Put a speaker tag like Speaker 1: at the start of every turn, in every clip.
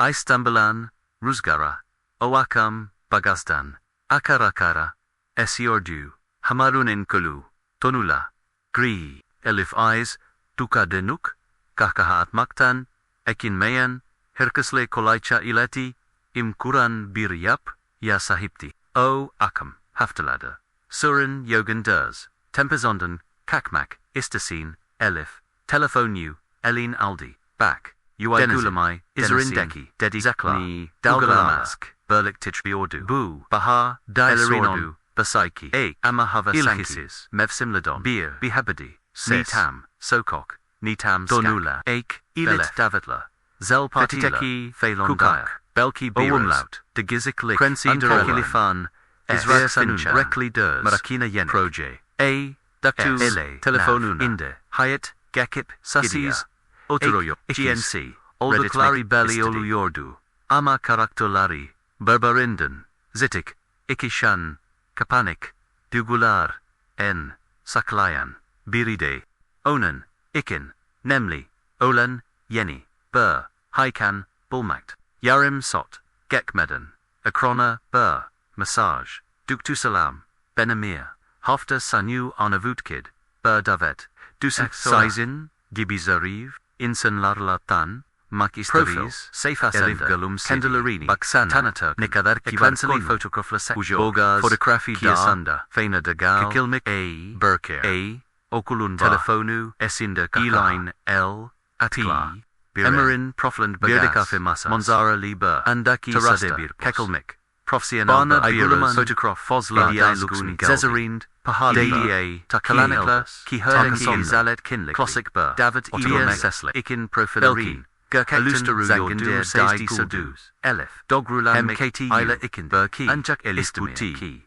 Speaker 1: İstanbul'an, rüzgara, o akam, bagazdan, akar akara, esiyordu, hamarunin kulu, tonula, gri, elif eyes, duka denuk, kahkaha atmaktan, ekinmeyen, herkesle kolayca ileti, imkuran bir yap, ya sahipti, o akam, haftaladı, surun yogan ders, tempezonden, kakmak, istasin, elif, telefonu, elin aldi, bak, Denizin, İzerindeki, Zekla, Dalgalamask, Berlik Titriordu, Bu, Baha, Elerinordu, Basayki, Ama Hava Ilhisiz, Mevsimledon, Bir, Bihabadi, Nitam, Sokok, Nitam Donula, Ilit Davetla, Zelpartila, Kukak, Belki Beerumlaut, De Giziklik, Krensi Derelifan, Izrasanuncha, Rekli Ders, Marakina Yenik, Proje, Duktus, Telefonuna, Inde, Hayat, Gekip, Sasiz, Oturoyo, GNC, Oldukları belli oluyordu. Ama karakterleri, Berberinden, Zitik, İkişan, Kapanik, Dugular, En, Saklayan, Biride, Onan, İkin, Nemli, Olan, Yeni, Bur, Haykan, Bulmakt, Yarim Sot, Gekmeden, Akrona, Bur, Massage, Duktusalam, Benamir, Hafta Sanyu Arnavutkid, Bur Davet, Dusik Sizin, Gibizariv, İnsanlarlatan, Makisteriz, Elif Galum Kendelerini, Baksana, Tanaturk, Nikadar Kivansali Fotoğrafla Bogaz, Fotoğrafi Kiasanda, Fena de Gal, Kakilmik, Berker, Okulun Telefonu, Esinda Eline, L, Atla, Emerin, Profland Bagas, Monzara Liber, Andaki Sadebir, Kakilmik, Profsianal, Ibulaman, Photograph, Fosla, Zezerind, Pahali, Takalanekla, Kiherden Zalet Kinlik, Klossik Bur, David Ian Seslik, Ikin Profilerin, Gurkaktan Zangandir Dai Sudus, Elif, Dogrulan MKT, Ila Ikin, Burki, Ancak Elistamir,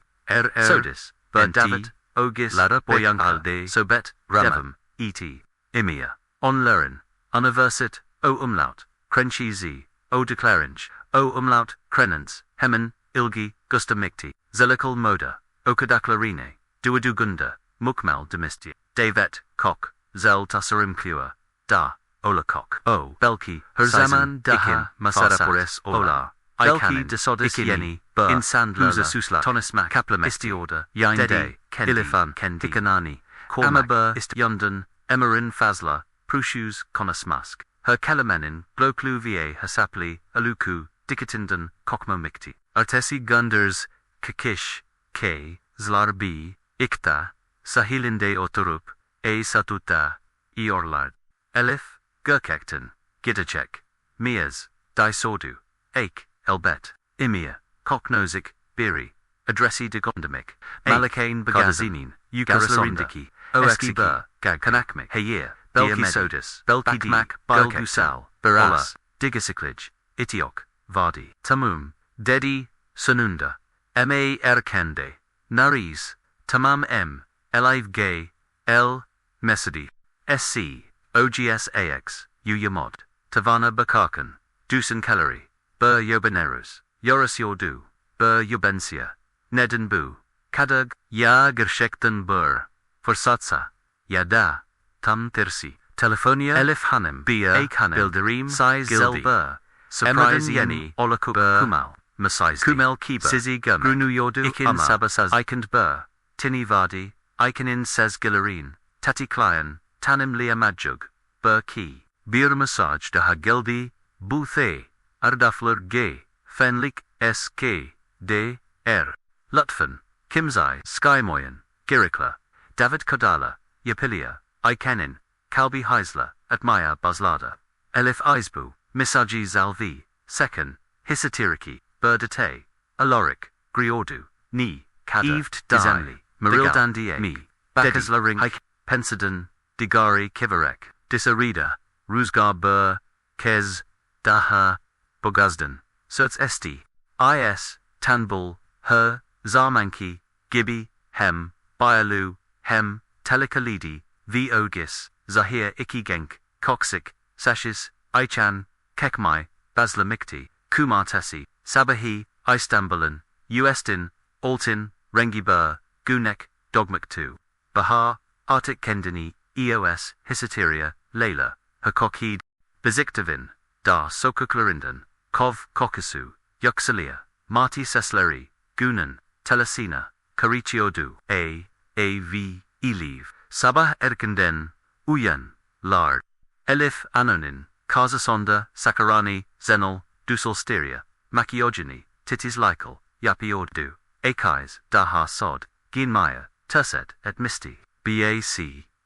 Speaker 1: Sodis, Bur David, Ogis, Lara Boyang Alde, Sobet, Devam, E.T., Imia, Onlerin, Universit, O Umlaut, Krenchizi, O Declarange, O Umlaut, Crenance, Hemen, Ilgi, Gusta Mikti, Zelikal Moda, Okadaklarine, Duadugunda, Mukmal Demistia, Davet, Kok, Zel Tassarimklua, Da, Olakok, O, Belki, Herzaman Daha, Masarapores Ola, Belki Desodis Yeni, Bur, Insandla, Susla, Tonismak, Kaplam Istioda, Yinde, Ilifan, Tikanani, Amabur, Ist Yundan, Emerin Fazla, Prushus, Konasmask, Her Kalamenin, Glokluvier, Hasapli, Aluku, Dikatindan, Kokmo Mikti, Artesi Gunders, Kakish, K, Zlarbi, İkta, Sahilinde Oturup, Satuta, Iorlard, Elif, Gurkaktan, Gidacek, Miaz, Daisordu, Ek, Elbet, Imia, Koknozik, Biri, Adresi de Gondamik, Malakain Bagazinin, Ukarisarindiki, Oeski Bur, Kanakmik, Hayir, Belki Sodis, Belki Mak, Belgusal, Baras, Digasiklij, Itiok, Vardi, Tamum, Dedi, Sanunda, Ma Erkende, Nariz, Tamam M, Elive Gay, L, Mesadi, SC, OGSAX, Uyamod, Tavana Bakarkan, Dusan Kalari, Bur Yobanerus, Yoris Yordu, Bur Yubensia, Neden Bu, Kadag, Ya Gershektan Bur, Forsatsa, Yada, Tam Tersi, Telefonia, Elif Hanem, Bia, Hanem, Bilderim, Size Zelbur, Surprise Yeni, Olakuk, Kumal, Masaiz, Kumel Kiba, Sizi Gum, Grunu Yordu, Ikin Sabasaz, Ikand Bur, Tini Vardi, Ikanin Sez Gilarin, Tati Klian, Tanim Lia Majug, Bur Ki, Bir Massage Daha Geldi, Buthe, Ardafler Ge, Fenlik, S.K., D. R. Lutfen, Kimzai, Skymoyen, Girikla, David Kodala, Yapilia, Ikanin, Kalbi Heisler, Atmaya Bazlada, Elif Eisbu, Misaji Zalvi, Second, Hisatiriki, Burdate, Aloric, Griordu, Ni, Kada, Eved Dizemli, Maril Die, Mi, Bakazlaring, Hike, Pensadon, Digari Kivarek, Disarida, Ruzgar Bur, Kez, Daha, Bogazdan, Surts Esti, Is, Tanbul, Her, Zarmanki, Gibi, Hem, Bialu, Hem, Telekalidi, V. Ogis, Zahir Ikigenk, Koksik, Sashis, Aichan, Kekmai, Baslamikti, Kumartasi, Sabahi, Istanbulan, Uestin, Altin, Rengibur, Gunek, Dogmak2, Bahar, Arctic Kendini, EOS, Hisateria, Layla, Hakokid, Beziktovin, Da Sokaklarindon, Kov kokusu, yükselia, marti sesleri, günün, telesina, kariciodu, av, iliv, sabah erkenden, uyan, lard. Elif anonin, karsasonda, sakarani, zenol, dusalsteria, makiogeni, titizlikle, yapıyordu, İkiz, daha sod, ginmaya, terset et misti, bac,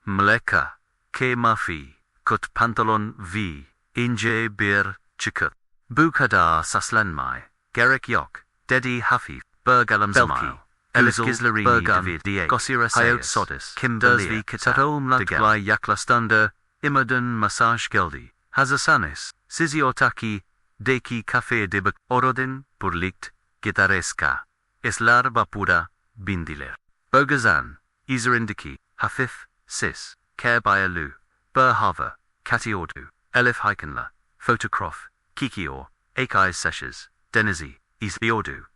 Speaker 1: mleka, ke mafi, kut pantolon v, ince bir çıkıt. Bu kadar saslenmay, gerek yok, dedi hafif, belki, Elif gizlerini hayat sodis, kimberliye, tohumlukla yaklaştığında, imeden masaj geldi. Hazırsanız, sizi ortaki, deki kafe dibak, orodin, burlikt, gitareska, eslar vapura, bindiler. Bölgezan, üzerindeki, hafif, sis, kerbayalu, hava, katıyordu, Elif haykanla, fotoğraf, kikiyor, İkiz seshes, denizi, izliyordu,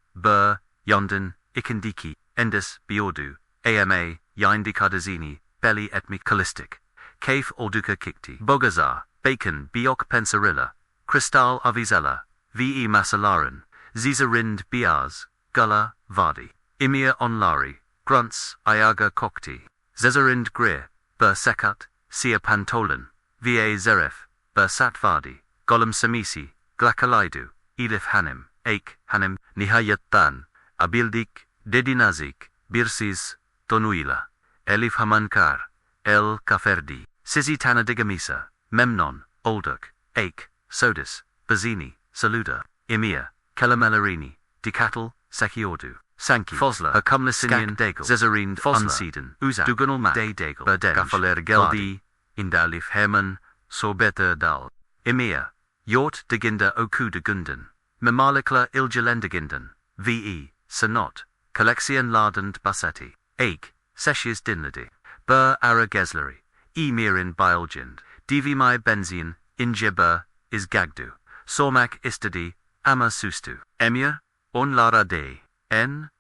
Speaker 1: yandan, ikindiki, endis, biyordu, ama, yindikadazini, belli etmik kalistik. Keyf oldukça kikti. Bogazar, bacon, biok pensarilla, kristal avizella, ve masaların, zizarind biaz, gula, vardi. Emir onları, grunts, ayaga kokti. Zezarind grir, sekat, sia pantolon, va zeref, sat vardi. Golem samisi, glakalaydu, elif hanim, hanim, nihayettan, abildik, dedinazik, birsiz, tonuyla. Elif hamankar, el kaferdi. Sizi tanıdığımıza, memnon, olduk, sodis, bazini, saluda, emir, kelimelerini, dikkatle, sekiyordu, sanki, fazla, akumlasinian, zezarind, unsiden, uzak, dugunulmak, kafalar geldi, indalif hemen, sohbete dal, emir, yort diginde oku dugundan, memalikla ilgilendiginden, ve, sanat, koleksiyonlardand basati, seshes dinledi, ara gezleri, emirin biolgind, divimai benzin, ince izgagdu, sormak istedi, ama sustu, emir, onlara de,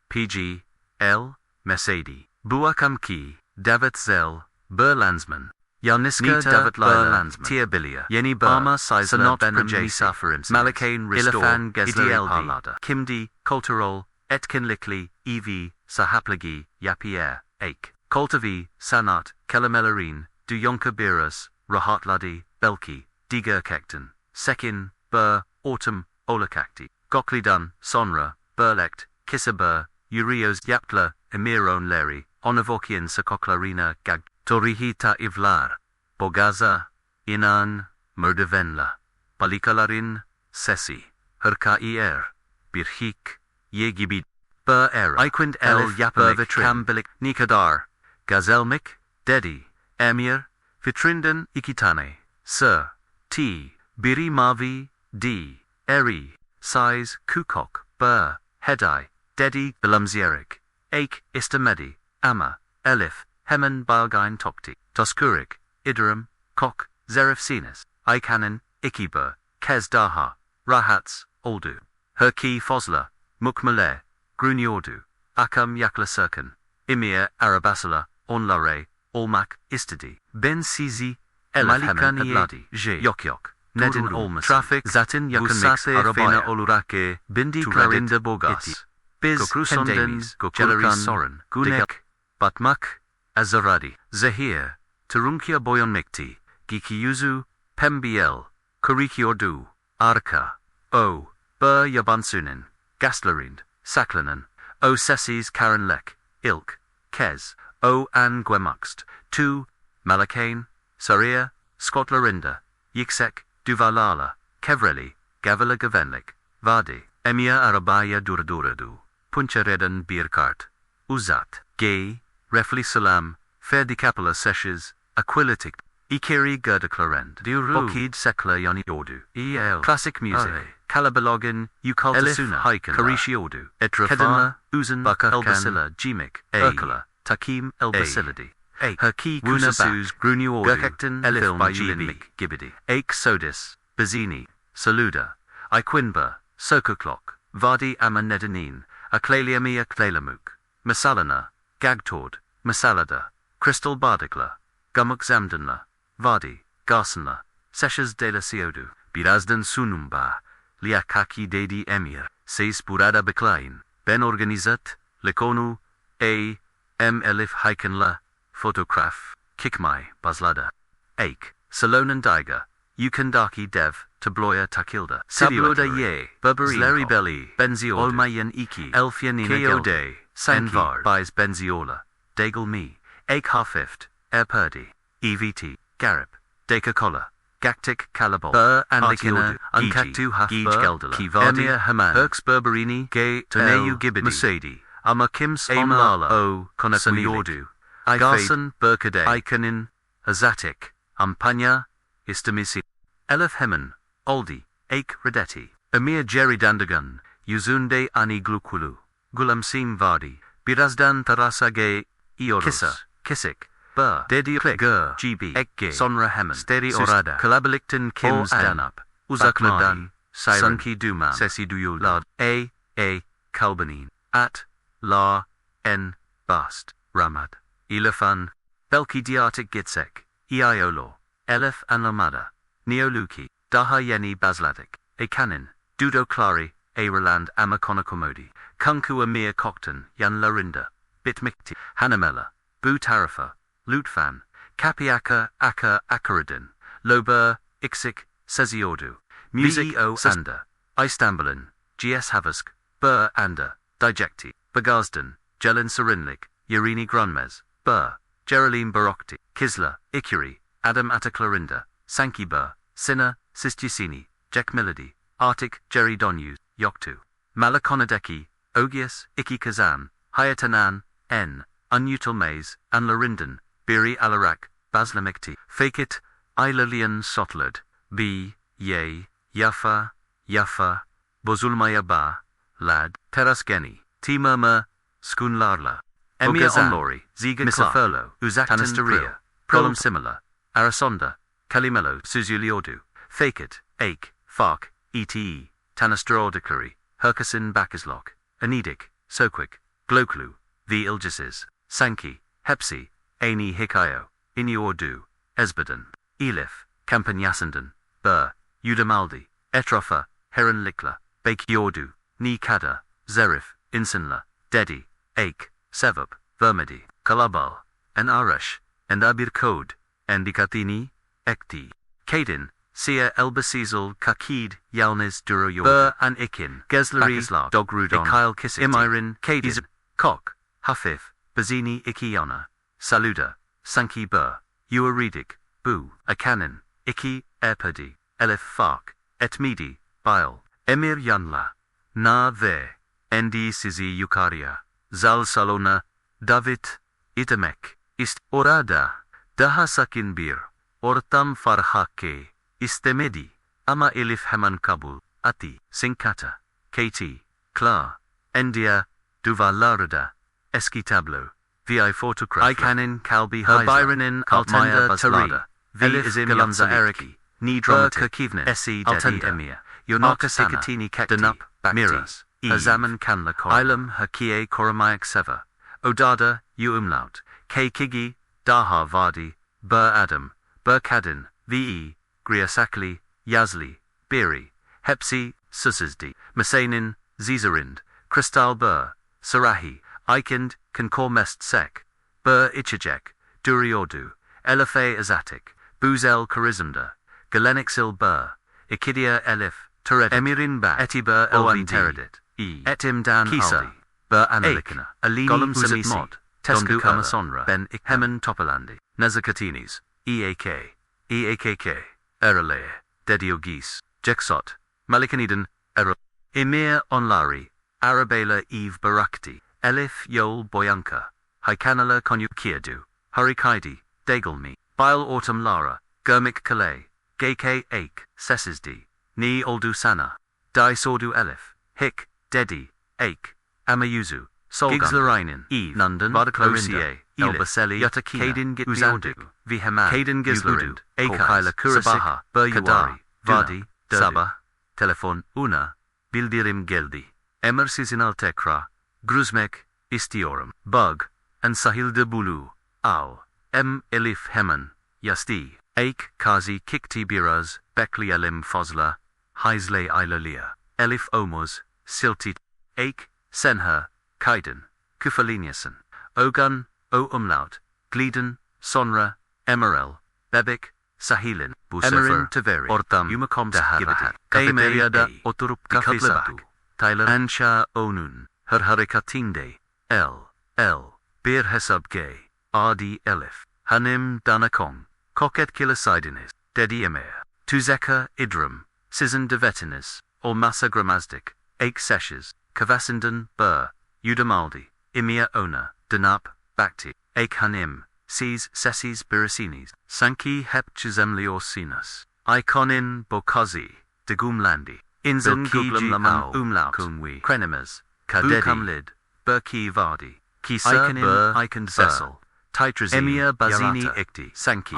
Speaker 1: pg, l, mesedi, buakam ki, Davet zel, landsman, Yalniska davetlayla, tiabilia, yeni ama sizlerle benim misafirimsiniz, Malikânedeki restore, Edilen parlada, kimdi, kulturol, etkinlikli, sahapligi, yapıya, kultivi, sanat, kelimelerin, dünyonka biraz, rahatladı, belki, digerkekten, sekin, ortam, olakakti, goklidan, sonra, lekt, kisa yurios yaptla, emironleri, onavokian sakoklarina gag, torihita ivlar, bogaza, inan, merdivenla, balikalarin, sesi, hırkaier, birhik, yegibid, era, iquind el yapamik, kambilik, nikadar, gazelmik, dedi, emir, vitrindan ikitane, sir, biri mavi, eri, size, kukok, hedai, dedi, bilamzierik, istemedi, ama, elif, hemen balgain tokti, toskurik, idirum, kok, zerefsines, ikanin, ikiber, kez daha, rahats, oldu, herki fozla, mukmale, grunyordu, akam yaklasırken, emir arabasala, onlare, olmak istedi, ben sizi, elif hemen evladi, yok, neden olmasın, trafik, zaten yakınmix, arabaya olurake, bindiklerinde bogas, biz kendimiz, sorun, günek, batmak, azaradi, zehir, turunkia boyonmekti, gikiyuzu, pembiel, kurikiordu, arka, yabansunin, gaslarind, saklanan, sessis karanlık, ilk, kez, angwemakst, Malikânedeki, saria, skotlarında, yüksek, duvalala, kevreli, gavala güvenlik, vardi, emir arabaya durdurdu, punçereden bir kart, uzat, refli salam, ferdikapala seshes, aquilitik, ikeri gördüklerinde, okid sekla yanıyordu, classic music, kalabalogin, yukaltasuna, karışıyordu, etrafa, uzun, elbasila, cimik, erkala, takim elbasiladi, herki kusasuz, grunyordu, gerçekten film bilinmik, gibidi, sodis, bazini, saluda, iquinba, sokuklok, vardi ama nedanin, aklaliamia klalamuk, masalana, gagtord, masalada, kristal bardikla, gumuk zamdanla, vardi, garsanla, seshes de la siodu, birazdan sunumba, liakaki dedi emir, ses burada bekleyin, ben organizat, le konu, elif haikenla, fotoğraf, kikmay, bazlada. Ek, salonen diga, yukandaki dev, tabloya takilda. Tabloda ye, Zleri belli, benziola, olmayan iki, elfyanina keode, sanki, biz benziola, degel mi, ek hafift, perde, evt, garip, dekakola, gaktik kalabol, andikina, unkaktu hafba, emir haman, herks berberini, ge, toneyu gibidi, masedi, ama kims omlala, o, konatmiyordu, garson, berkade, ikanin, azatik, ampanya, istamisi, elif hemen, oldi, ek redeti, emir dandagun, yüzünde ani glukulu, gulamsim vardi, birazdan tarasa ge, iyoruz, kisik, dedi gır, gb, ekge, sonra hemen, steri orada, kalabalıktan kims danap, uzaklardan, sanki duman, sesi duyuldu, kalbanin, at, la, en, bast, ramad, ilafan, belki diatik gitsek, iayolo, elif anlamada, neoluki, daha yeni bazladik, kanin, dudo clari, Airland ama konakomodi, kunku amir koktan, yanlarında, bitmikti, hanamela, bu tarafa, lütfen, kapiaka akaridin, loba, iksik, seziyordu, music anda, İstanbul'un, gs havask, anda, dijekti, bagazdan, gelin serinlik, yerini granmez, Geraldine barokti, Kızlar, adam ataklarında, sanki sina, sistusini, jack melody, artık geri dönüyoruz, yoktu. Malikânedeki, ogias, iki kazan, hayatanan, unutilmez, anlarından, biri alarak, bazlamekti, fakit, ilerleyen sotlud, yafa, bozulmaya lad, terasgeni, timama, skunlarla, emir onlori, ziga misafirlo, uzaktan problem similar, arasonda, kalimelo, süzülüyordu, fakit, fark, tanastrodikleri, herkesin bakizlok, anidik, soquik, gloklu, the ilgises, sanki, hepsi, ani hikayo, iniyordu, ezbeden, elif, kampanyasından, udamaldi, etrofa, herenlikla, bekyordu, ni kada, zerif, insanla, dedi, sevap, vermedi, kalabal, en arash, en bir code, en dikatini, ekti, kadin, Sia elbasizal kakid yalnız duruyor. An ikin. Gezleri dogrudon. İkil kisiti. İmirin kadin. Kok. Hafif. Bazini ikiyona. Saluda. Sanki uaridik. Bu. Akanin. İki. Epadi. Elif fark. Etmidi. Bail. Emir yanla. Na ve. Endi sizi yukarıya. Zal salona. Davet. İtemek. Orada. Daha sakin bir. Ortam farhake. İstemedi, ama elif hemen kabul, ati, sinkata, Katie, Klar, Endia, duvarlarda, eski tablo, vi fotoğraflar, ikanin kalbi hayza, altında bazlada, elif galanza eriki, ni dramatik, esi dedi emir, arkasını, denap, miras, zaman kanla korum, ilm hakiye korumayak seva, odada, umlaut, kigi, daha vardi, adam, kadın, ve, Griasakli, Yazli, Biri, Hepsi, Susizdi, Masanin, Zizarind, Kristal Sarahi, Ikind, Konkormest Sek, Ichajek, Duriordu, Elife Azatik, Buzel Charizmda, Galenixil Ikidia Elif, Tered, Emirin Etiba Elvin Teredit, Etim Dan Kisa, Analikana, Alini Uzit Mod, Tesku Amasonra, Ben Hemen Topolandi, Nezakatinis, EAKK. Erale, Dediogis, Jeksot, Malikânedeki, Emir onlari, Arabella Eve Barakti, Elif Yol Boyanka, Haikanala Konyukirdu, Harikaidi, Degelmi, Bile Autumn Lara, Gurmik Kalay, Gk Ake, Sesisdi, Ni Oldu Sana, Di Sordu Elif, Hik, Dedi, Ake, Amayuzu, Solgizlarainen, Eve, London, Vardıklarında, Elbaseli, Kadin Gituzandu, Viheman, Kadin Gizlarind, Akaila Sabaha, Kadari, Vardi, Sabah, Telefon, Una, Bildirim Geldi, Emir Sizinal Tekra, Gruzmek, Istiyorum, Bug, and Sahilde Bulu, Al, Elif Hemen, Yasti, Ake Kazi Kikti Biraz, Bekli Elim Fozla, Heisley Ilalia, Elif Omuz, Siltit, Ek, Senher, Kaiden, Kufaliniasen, Ogun, O Umlaut, Gliden, Sonra, Emerel, Bebek, Sahilin, Emirin Taveri, Ortam, Yumakom Daharahat, Kafeteryada oturup kafe satu, Tyler Ansha Onun, Her harekatinde, L, Bir hesab gay, Adi Elif, Hanim Danakong, Koket Kilasidines, Dedi Emir, Tuzeka Idrum, Sizin Devetines, Olmasa Gramazdik, Ek Seshes, Kavasindan, Bur, Udamaldi, Imia Ona, Danap, Bakti, Ek Hanim, Sees Sessis Birasinis, Sanki Hep Chizemliorsinas, Ikonin Bokazi, Degumlandi, Inzan Guglam Laman Umlaut, Kunwi, Krenemas, Kadedi, Burki Vardi, Kisa Ikand Cecil, Titrazine, Emir Bazini Ikti, Sanki,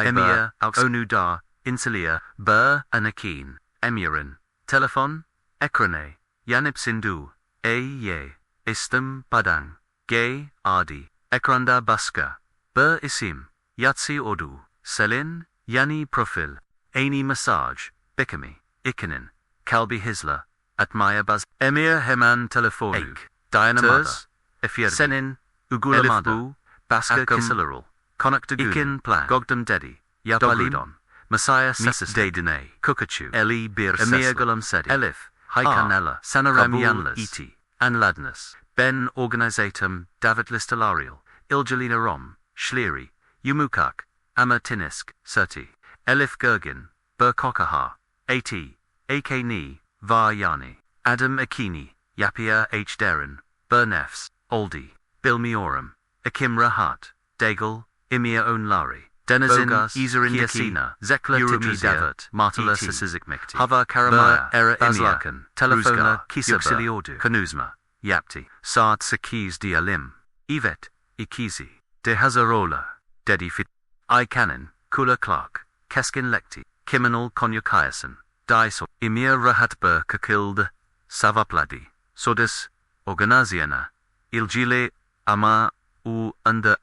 Speaker 1: Emir, Onudar, Insulia, Anakin, Emirin, Telephone, Ekrane, Yanip Sindhu, Ye, Istam Padang, Gay, Adi, Ekranda Baska, Isim, Yatsi Odu, Selin, Yani Profil, Aini Massage, Bikami, Ikanin, Kalbi Hisla, Atmaya Baz, Emir Heman Telefonu, Diana Mother, Senin, Ugulamada, Baska Kisilaral, Konak Ikin Plan, Gogdam Dedi, Yapalidon, Messiah Sessis De Dine, Kukachu, Eli Bir Emir Gulam Sedi, Elif, Haikanella, Sanaram Yanlas, Iti, Anladnus, Ben Organizatum, Davet Listalarial, Iljalina Rom, Schleri, Yumukak, Amatinisk, Serti, Elif Gergin, Burkokaha, At, Ni, Var-Yani, Adam Akini, Yapia H. Derin, Burnefs, Aldi, Bilmiorum, Akim Rahat, Daigle, Imia Onlari, Denizin, Izarin Kiasina, Zekla Davet, Martala Sisizikmekti, Hava Karamaya, Era Bazlakan, Telefona, Kisabsiliodu, Kanuzma, Yapti, Saat Sakiz Dialim, Evet, Ikizi, De Hazarola, Dedi Fit, Ikanin, Kula Clark, Keskin Lekti, Kiminal Konyakiasan, Daiso, Emir Rahatber Kakilde, Savapladi, Sodis, Organiziana, Ilgile, Ama, U under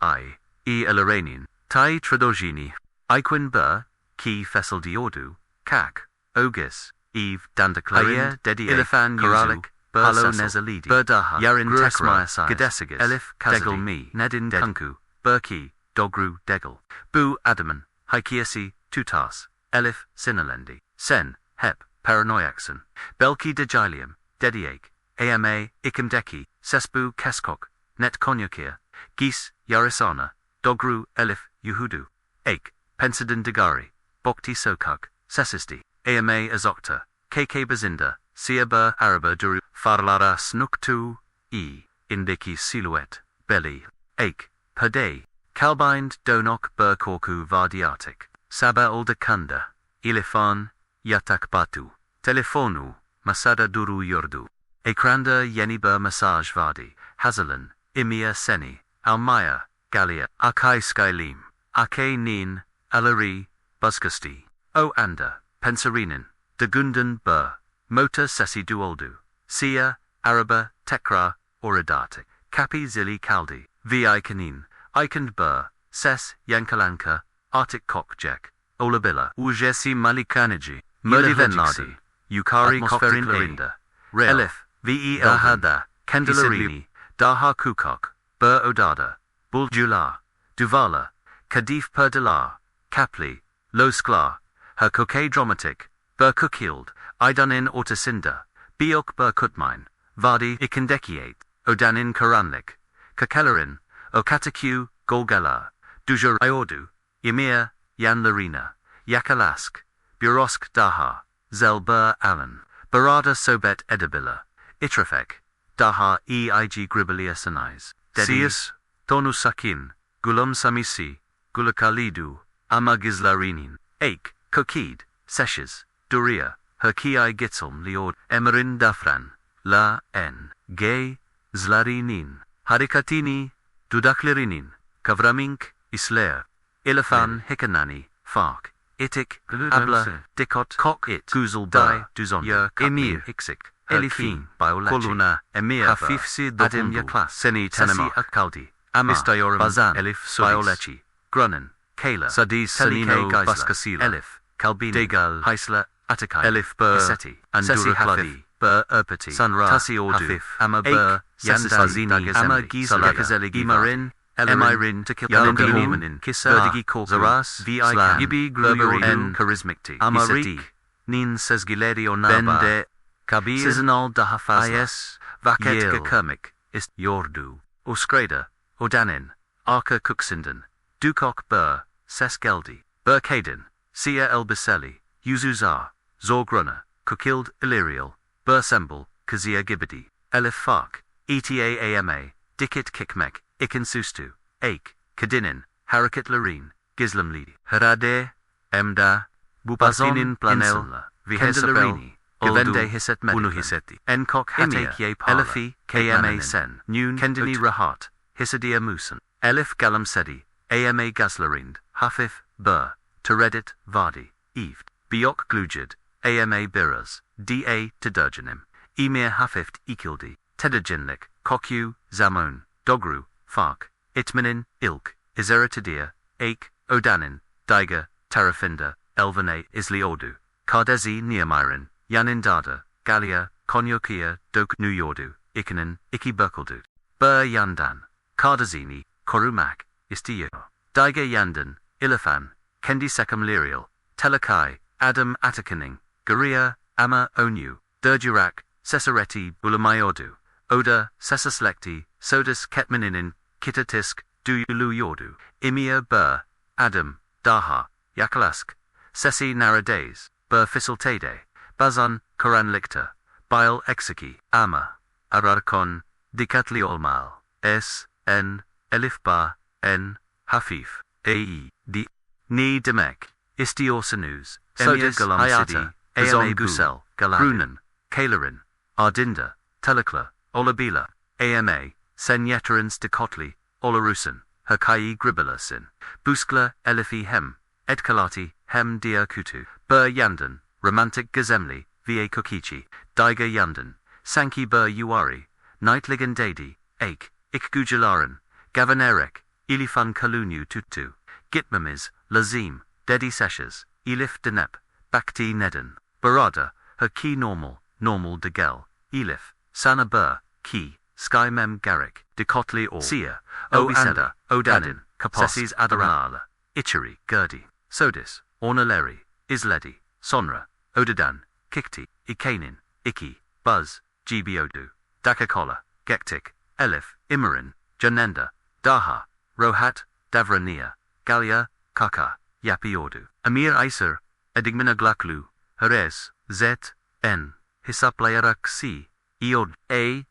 Speaker 1: Elaranin, Tai Tradogini, Iquin Bur, Ki Fessel Diodu, Kak, Ogis, Eve Dandaclaria, Dedi Ilifan Koralik, Halo Nezalidi, Burdaha, Yarin Tekra, Gedesigas, Elif Kazadegel Mi, Nedin Kunku, Burki, Dogru Degel, Bu Adaman, Haikiasi, Tutas, Elif Sinalendi, Sen, Hep, Paranoiaxen, Belki Dejilium, Dediake, AMA, Ikimdeki, Sesbu Keskok, Net Konyakir, Gis, Yarisana, Dogru, Elif, Yuhudu, Ake, Pensidin Degari, Bokti Sokuk, Sesisti, AMA Azokta, KK Bazinda, Siaba Araba Duru, Farlara Snuktu, Indiki Silhouette, Belly, Ake, Perde, Kalbind Donok Burkorku Vardiatik, Saba Oldakunda, Ilifan, Yatak Batu, Telefonu, Masada Duru Yordu, Ekranda Yeniba Massage Vardi, Hazalan, Imia Seni, Almaya, Galia, Akai Skylim, Ake Nin, Alari, Buskasti, O Anda, Pensarinin, Dagundan Bur, Mota Sesi Duoldu, Sia, Araba, Tekra, Oridatik, Kapi Zili Kaldi, Vi Kanin, Ikand Bur, Ses, Yankalanka, Arctic Kokjek, Olabilla, Ujesi Malikânedeki, Merdivenladi, Yukari Koferinda, Elif, Ve Dahada, Kendalarini, Daha Kukok, Bur Odada, Buljula, Duvala, Kadif Perdalar, Kapli, Losklar, Her Koke Dromatic, Bur Kukild, Idanin Ortasinda, Biok Bur Kutmine, Vardi Ikandekiate, Odanin Karanlik, Kakelarin, Okataku, Golgala, Dujar Iordu, Ymir, Yan Larina, Yakalask, Burosk Daha, Zel Bur Alan, Barada Sobet Edabilla, Itrafek, Daha Eig Gribilia Sanais, Dedius, Tonu Sakin, Gulam Samisi, Gulakalidu, Amagizlarinin, Ake, Kokid, Seshes, Duria, Herkiai Gitzelm Liord, Emerin Dafran, La N, Gay, Zlarinin, Harikatini, Dudaklerinin, Kavramink, Isler, Ilafan Hikanani, Fark, Itik, Abla, Dikot, Kok, It, Guzel Dai, Duzon, Emir, Hiksik, Elifin, Koluna, Emir, Hafifsi, Adim Yaklas, Seni Tanema, Akaldi, Amistayorum, Bazan, Elif, Biolechi, Grunnen, Kayla, Sadis, Sanino, Baskasila, Elif, Kalbin, Degal, Heisla, Atakay, Elif Bur, Hiseti, Sesi Hafif, Bur Erpati, Sunra, Tasi Ordu, Ama Bur, Yansazini, Ama Gizla, Kazeligi Marin, Emirin, Yandilumanin, Kisa, Verdigi Korku, Zaras, Vi Yibi, Gruyorin, Charismicti, Amarik, Nin Sezgileri Onaba, Bende, Kabir, Sizanal Dahafaz, Is, Vaket Kermik, Ist Yordu, Oskreda, Odanin, Arka Kuksinden, Dukok Bur, Sesgeldi, Burkaden, Sia Elbiseli, Yuzuzar, Zorgrunna, Kukild Illyrial, Bursembel, Kazia Gibidi, Elif Fark, Eta Ama, Dikit Kikmek, Ikinsustu, Ake, Kadinin, Harakat Larine, Gizlamli, Harade, Emda, Bubazinin Planel, Vihesabel, Gavende Hiset Unuhiseti, Enkok Hatia, Elifi, Kama Sen, Nun Kendini Rahat, Hisadia Musen, Elif Galam Sedi, Ama Gaslarind, Hafif, Bur, Teredit, Vardi, Eved, Biok Glujid, Ama Biras, Da Tedurgenim, Emir Hafift Ikildi, Tedurgenlik, Kokyu, Zamon, Dogru, Fark, Itmanin, Ilk, Iseratidia, Ake, Odanin, Daiga, Tarafinda, Elvane, Isliodu, Kardezi Neamirin, Yanindada, Galia, Konyokia, Dok Nuyordu, Ikanin, Iki Burkeldu, Bur Yandan, Kardazini, Korumak, Istiyo, Daiga Yandan, Ilafan, Kendi Sekam Lirial, Telakai, Adam Atakaning, Garia, Ama Onyu, Durdurak, Cesareti, Bulamayordu, Oda, Sesaslekti, Sodas Ketmaninin, Kitatisk, Dulu Yordu, Imia Bur, Adam, Daha, Yakalask, Sesi Narades, Bur Fisiltade, Bazan, Karanlıkta, Bile Exiki, Ama, Ararkon, Dikatli Olmal, S, N, Elifba, N, Hafif, Ae, D, Ni Demek, Istiosanus, Emir Galam City, Azon Gusel, Brunan, Kalerin, Ardinda, Telekla, Olabila, Ama, Senyeterins de Kotli, Olarusin, Hakai Gribalasin, Buskla, Elifi Hem, Edkalati, Hem Dia Kutu, Bur Yandan, Romantic Gizemli, Va Kokichi, Daiga Yandan, Sanki Bur Uari, Nightligan Dadi, Ake, Ikgujalaran, Gavanerek, Ilifan Kalunu Tutu, Gitmamiz, Lazim, Dedi Seshas, Elif Denep, Bakti Neden, Barada, her key normal, normal de Gel, Elif, Sana Bur, Key, Sky Mem Garrick, Dekotli or Sia, Oanda, Odanin, Kaposis Adarala, Ichiri, Gurdi, Sodis, Ornaleri, Isledi, Sonra, Odadan, Kikti, Ikanin, Iki, Buzz, Gbiodu, Dakakola, Gektik, Elif, Imarin, Janenda, Daha, Rohat, Davrania, Galia, Kaka, Yapiordu, Amir Iser, Edigmina Glaklu, Heres, Zet, N, Hisaplayarak C, Iod, A,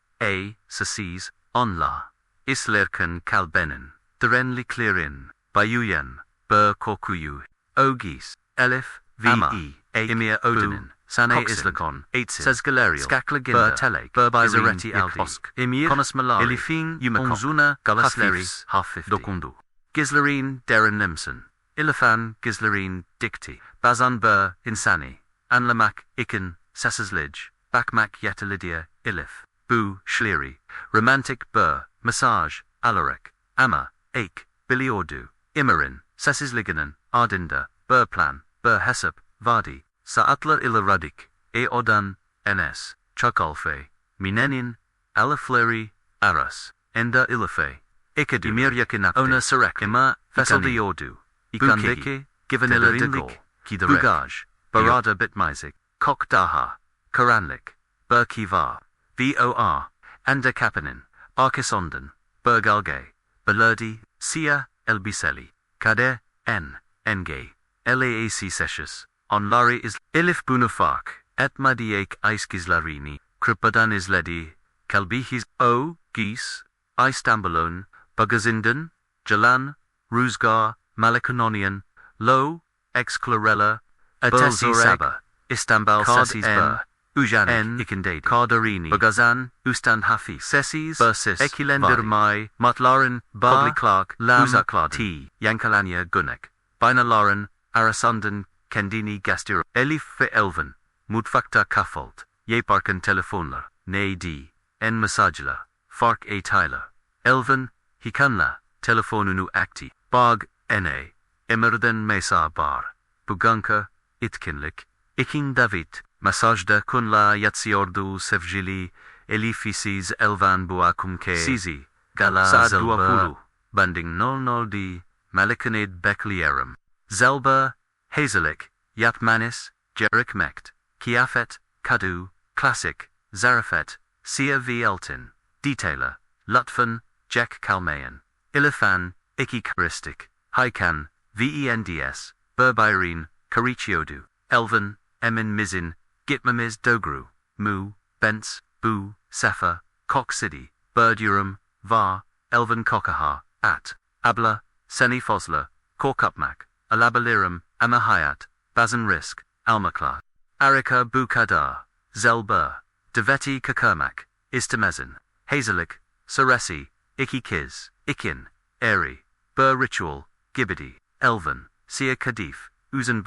Speaker 1: Sasis, Onla, Islerken Kalbenin, Derenli Clearin, Bayuyan, Bur Korkuyu, Ogis, Elif, V.E., Emir Odinin, Sane Islakon, Says Galerial, Skaklaginda, Telek, Burbizareti Albosk, Emir, Konas Malari, Ilifin, Umakonzuna, Galasleris, Half-50, Dokundu, Gizlarine, Darren Limson, Ilafan, Gizlarine, Dikti, Bazan Bur, Insani, Anlamak, Ikin, Sasazlij, Bakmak Yetalidia, Ilif, Bu, Schleri, Romantic Bur, Massage, Alarek, Ama, Ake, Biliordu, Imarin, Sasizliganen, Ardinda, Burplan, Bur Hesap, Vardi, Saatlar Ilaradik, Odan, Ns, Chukalfe, Minenin, Alafleri, Aras, Enda Ilafe, Ikadu, Imiryakinak, Ona Sarek, Ima, Fesaldiordu, Ikandeke, Givanilla Digol, Bugaj, Barada Bitmizik, Kokdaha, Karanlik, Burkivar, Vor, Anda Kapanin, Arkasondan, Burgalge, Balerdi, Sia, Elbiseli, Kade, N,Enge, Laac Seshus, On Lari is Elif Bunafak, Etmadiak Iskizlarini, Kripadan Isledi, Kalbihis, O, Geese, Istambalon, Bugazindan, Jalan, Ruzgar, Malakanonian, Lo, Exclarella, Atesi Saba, Istanbul Sesis Bur, Ujanik, Ikindade, Kardarini, Bugazan, Ustan Hafi, Sesis, Bursis, Ekilender Mai, Matlaran, Bogli Clark, Lam, Uzaklad, T, Yankalania Gunek, Binalaran, Arasundan, Kendini Gastir, Elif Fe Elven, Mutfakta Kafolt, Yeparkan Telefonler, Ne D, En Masajla, Fark A Tyler, Elven, Hikanla, Telefonunu Acti, Bog, N.A., Emerden Mesa Bar, Buganka, Itkinlik, İkin Davet, mesajda kunla yatsıyordu sevgili, elifisiz elvan buakumke, sizi, gala zelba, banding 00 Malikânedeki bekleyerim. Zelba, hazelik, yapmanis, gerikmekt, kıyafet, kadu, klasik, zarafet, siya v eltin, detailer, lütfen, jack kalmayan, ilifan, iki karistik, haykan, vends, berbirin, kariciodu, elven, emin mizin, gitmamiz dogru, mu, bents, bu, safa, koksidi, birdurum, var, elven kokaha, at, abla, seni fosla, korkupmak, alabalirum, amahayat, bazan risk, almakla, arika bu kadar, zelba, daveti kakermak, istemezin, hazelik, saresi, İkiz, ikin, eri, bur ritual, gibidi, elven, siya kadif, uzun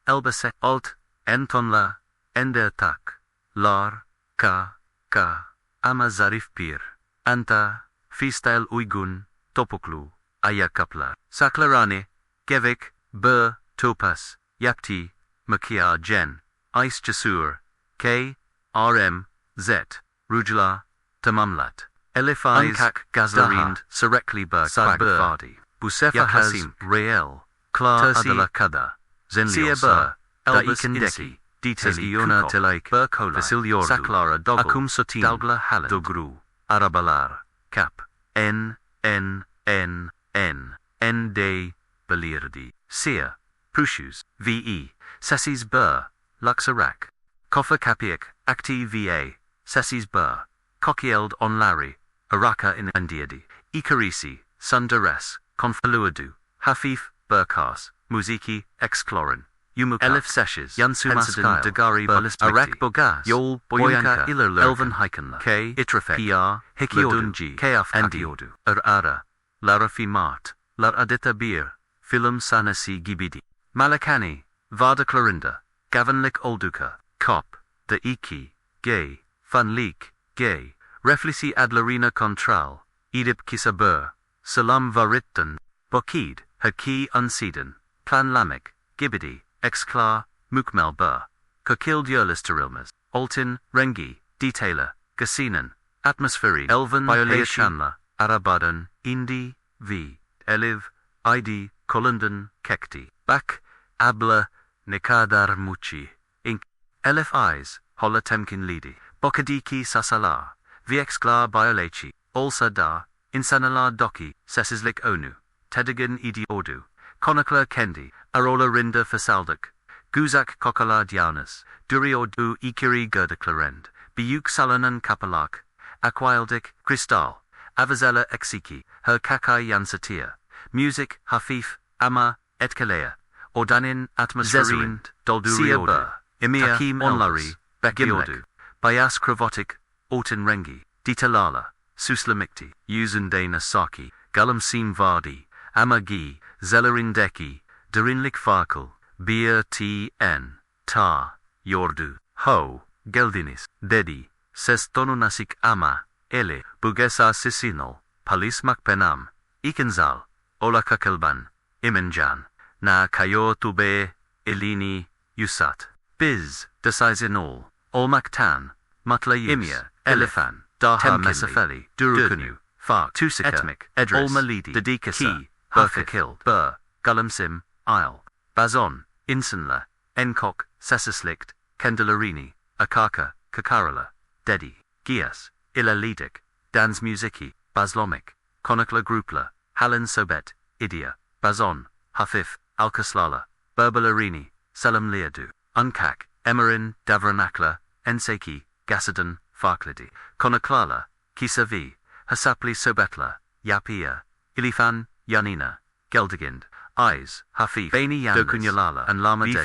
Speaker 1: elbise, alt, entonla, ender tak, lar, ka, ama zarif bir, anta, freestyle uygun, topuklu, ayakkabılar, saklarını, gevik, topas, yapti, makiyajen, ice cesur, k, rm, z, rujla, tamamlat, elifaz, ancak gazlarind, sürekli fardi, bu sefer hasim, reel, klar adala kada, zenliyorsa, Malikânedeki, tezgiyona telayk, vasilyordu, saklara dogul, akum sotin, dalgla halat, dogru, arabalar, kap, n, de, belirdi, siya, pushus, ve, sessiz luxarak, koffer kapiak, akti va, sessiz kokield onlari, araka in andiadi, ikarisi, sundares, konfaluadu, hafif, kas, muziki, explorin, yumuk, elif seshes, yansumaskyle, dagari arak bogas, yol, boyanka, elven hikenla, k, itrafek, hikiyodunji, kaf andiodu, ara, larafi mart, lar adita bir, film sanasi gibidi, malakani, vardıklarında, gavanlik olduka, kop, de iki, gay, funlik, gay, reflisi adlarina kontral, edip kisabur, salam varitten, bokid, haki unsiden, planlamik, gibidi, exclar, mukmel kokild yerlisterilmez, altin, rengi, detailer, gasinen, atmosferi, elven, biolation, arabadan, indi, v, eliv, id, kolundan, kekti, bak, abla, nikadar muchi, ink, elif eyes, hola temkin lidi, bokadiki sasala, vexklar biolachi, olsa da, insanalar doki, sessizlik onu, tedigan idi ordu, konakla kendi, arola rinda fasaldik, guzak kokala dianas, duriodu ikiri gerdiklarend, biyuk salanan kapalak, aquildik, kristal, avazela exiki, her kakai yansatia, music, hafif, ama, etkalea, ordanin, atmosferin, dolduriodu, emir, takim onlari, bekgimlek, bayas kravotik, ortin rengi, ditalala, suslamikti, yuzundana saki, galamsim vardi, amagi, zelerindeki, derinlik farkıl, bir tn, ta, yordu, ho, geldiniz, dedi, ses tonunasik ama, ele, bugesa sisinal, palismak penam, ikinzal, ola kakılban, imencan, na kayo tube, elini, yusat, biz, desaizinol, olmaktan, mutlayuz, imya, elefan, daha mesafeli, durukunu, fark, tusika, etmek, edres, olmalidi, dedikasa, ki, hakakil, galamsim, il, bazon, insanla, enkok, sessislikt, kendalarini, akaka, kakarala, dedi, gias, ilalidik, dans musiki, bazlomik, konakla grupla, halin sobet, idia, bazon, hafif, alkaslala, berbalarini, selam liadu, unkak, emirin, davranakla, enseki, gasadan, farklidi, konaklala, kisavi, hasapli sobetla, yapia, ilifan, yanina, geldigind, eyes, hafif, beni yandas, dokunyalala, and lama dedi,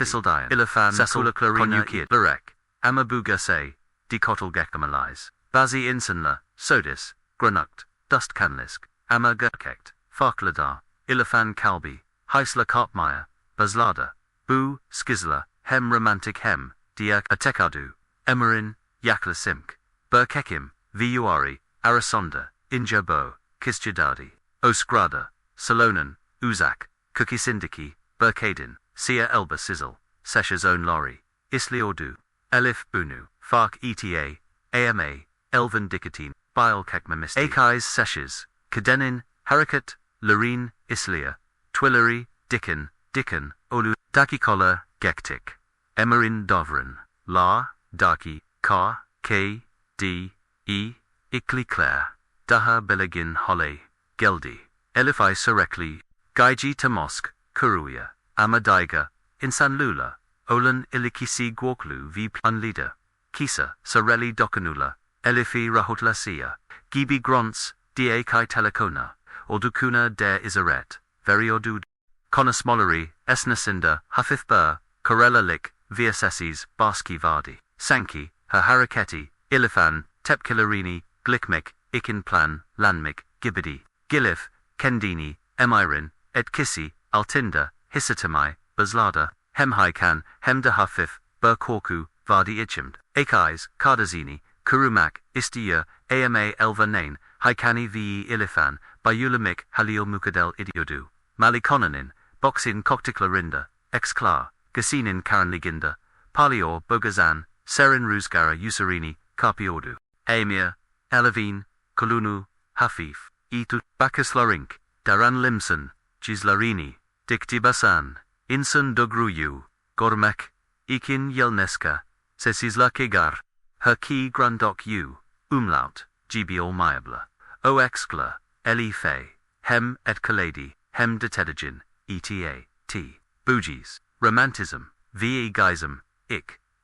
Speaker 1: ilifan, sakula clarina, lurek, amabugase, dikotel gekamalais, bazi insanla, sodis, granukt, dustkanlisk, ama gerkekt, farkladar, ilifan kalbi, heisla kopmaya, bazlada, bu, skizla, hem romantic hem, diak atekadu, emirin, yakla simk, berkekim, vuari, arasonda, injabo, kisjadadi, osgrada, salonan, uzak, kukisindiki, berkadin, sia elba sizzle, sesha's own lorry, isliodu, elif bunu, fark eta, ama, elven dikatin, bilkekmemisti, akiz seshes, kadenin, harakat, larin, islia, twillery, dicken, olu, dakikola, gektik, emerin dovran, la, daki, ka, k, d, e, iklikler, daha belegin hole, geldi, elifai surekli, gaiji tamosk, kuruya, amadaiga, insanlula, olan ilikisi gwoklu v planlida, kisa, sareli dokanula, elifi rahotlasia, gibi grons, da kai telekona, ordukuna der isaret, veriodud, konasmolari, esnasinda, hafifbur, korelalik, viasesis, baski vardi, sanki, her haraketi, ilifan, tepkilarini, glikmik, ikinplan, lanmik, gibidi, gilif, kendini, emirin, etkisi, altinda, hisatamai, bazlada, hemhaikan, hemda hafif, burkorku, vardi ichimd, akiz, kardazini, kurumak, istiya, ama elvanain, haikani vi ilifan, bayulamik, halil mukadel idiodu, Malikânedeki, boxin koktiklarinda, exclar, gasinin karanliginda, palior bogazan, serin ruzgara usarini, karpiodu, amir, elavin, kulunu, hafif, itu, bakislorink, daran limson, gizlarini, diktibasan, insun dogruyu, gormek, ikin yelneska, sesisla kegar, her ki grandok u, umlaut, gibi olmayabla, o excla, elife, hem et kaledi, hem detedigin, eta, t, bougies, romantism, ve geism,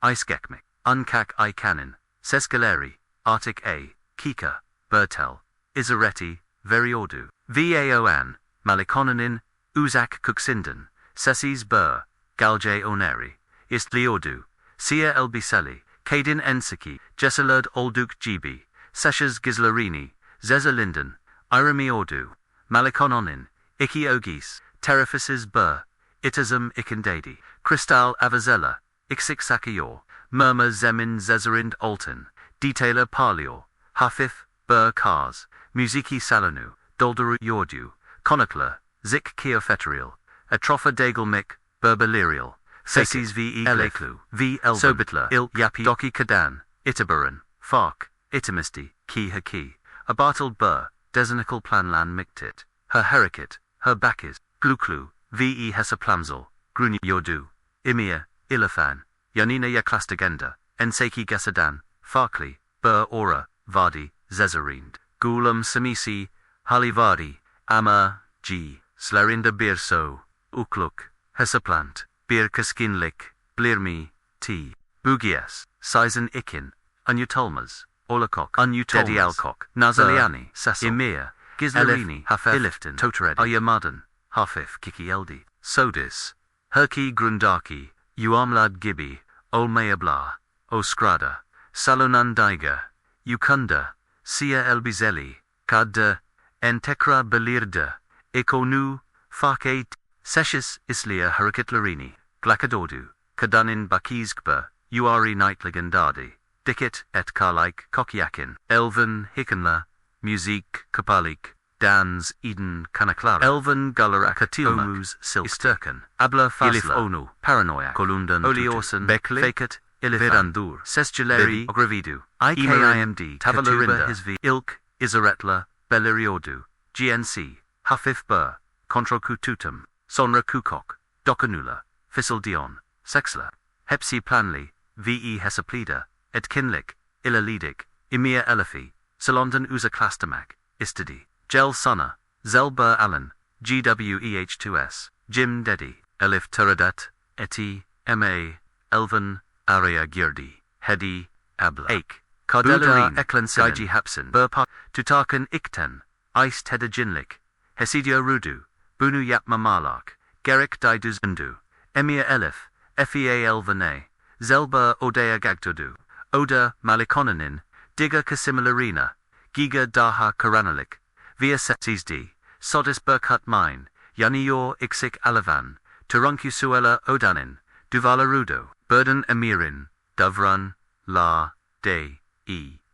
Speaker 1: iskekmik, unkak I canin, sescaleri, artic a, kika, bertel, isareti, veriodu, vaoan, Malikânedeki, uzak kuksinden, sesis bur, galje oneri, ist liodu, sia elbiseli, kadin ensiki, jesselerd olduk gibi, seshes gizlarini, zezalinden, irami ordu, Malikânedeki, iki ogis, terefices bur, itism ikindadi, kristal avazella, ixik sakior, murmur zemin zezerind altin, detailer parlior, hafif, bur cars, musiki salonu, doldaru yordu, konakler, zik kiofeterial, atrofa dagelmik, berbalerial, sesis ve eleklu, v elven, sobitler, il yapi doki kadan, itibaran, fark, itimisti, ki haki, abartel bur, desinical planlan miktit, her herikit, her bakis, gluklu, ve hesaplamzel, gruni yordu, imir, ilafan, yanina yaklastagenda, enseki gasadan, farkli, bur ora, vardi, zezerind, gulam samisi, halivardi, ama, g, slarinda birso, ukluk, hesaplant, bir kaskinlik, blirmi, t, bugias, sizen ikin, unyutolmas, olakok, dedi alkok, nazaliani, sesel, emir, gizlarini, iliftin, totredi, ayamadan, hafif kiki eldi, sodis, herki grundaki, uamlad gibi, olmayabla, oskrada, salonandaiga, ukunda, sia elbizeli, kadda, entekra belirda, ikonu, farket, seshes islia harikitlarini, glakadodu, kadanin bakizgba, uari nightligandadi, dikit et karlaik kokyakin, elven hikenla, musique kapalik, dans eden kanaklara, elven galarakatiilmak, omuz silsturken, abla fasla, onu, paranoia, kolundan oliorsen, bekli, faket, ilivirandur, sesgeleri, ogravidu, ikimd, tavalarinda, hisvi, ilk, isaretla, beliriodu, gnc, hafif bur, kontrokututum, sonra kukok, dokanula, fisildion, sexla, hepsi planli, ve hesaplida, etkinlik, ilalidik, emir elifi, salondan uzaklastamak, istidi, gel sana, zel bur alan, gweh2s, jim dedi, elif turadat, eti, ma, elven, aria girdi, hedi, abla, ek, kardelarin, eklensilin, gaiji hapsin, burpa, tutarkan ikten, ice tedajinlik, hesidio rudu, bunu yapma malak, gerik diduzundu, emir elif, fea elvene, zelba odea gagtodu, oda Malikânedeki, diga kasimilarina, giga daha karanalik, via setsisdi, sodis burkut mine, yaniyor iksik alavan, turunkusuela odanin, duvalarudo, burden emirin, davran, la, de,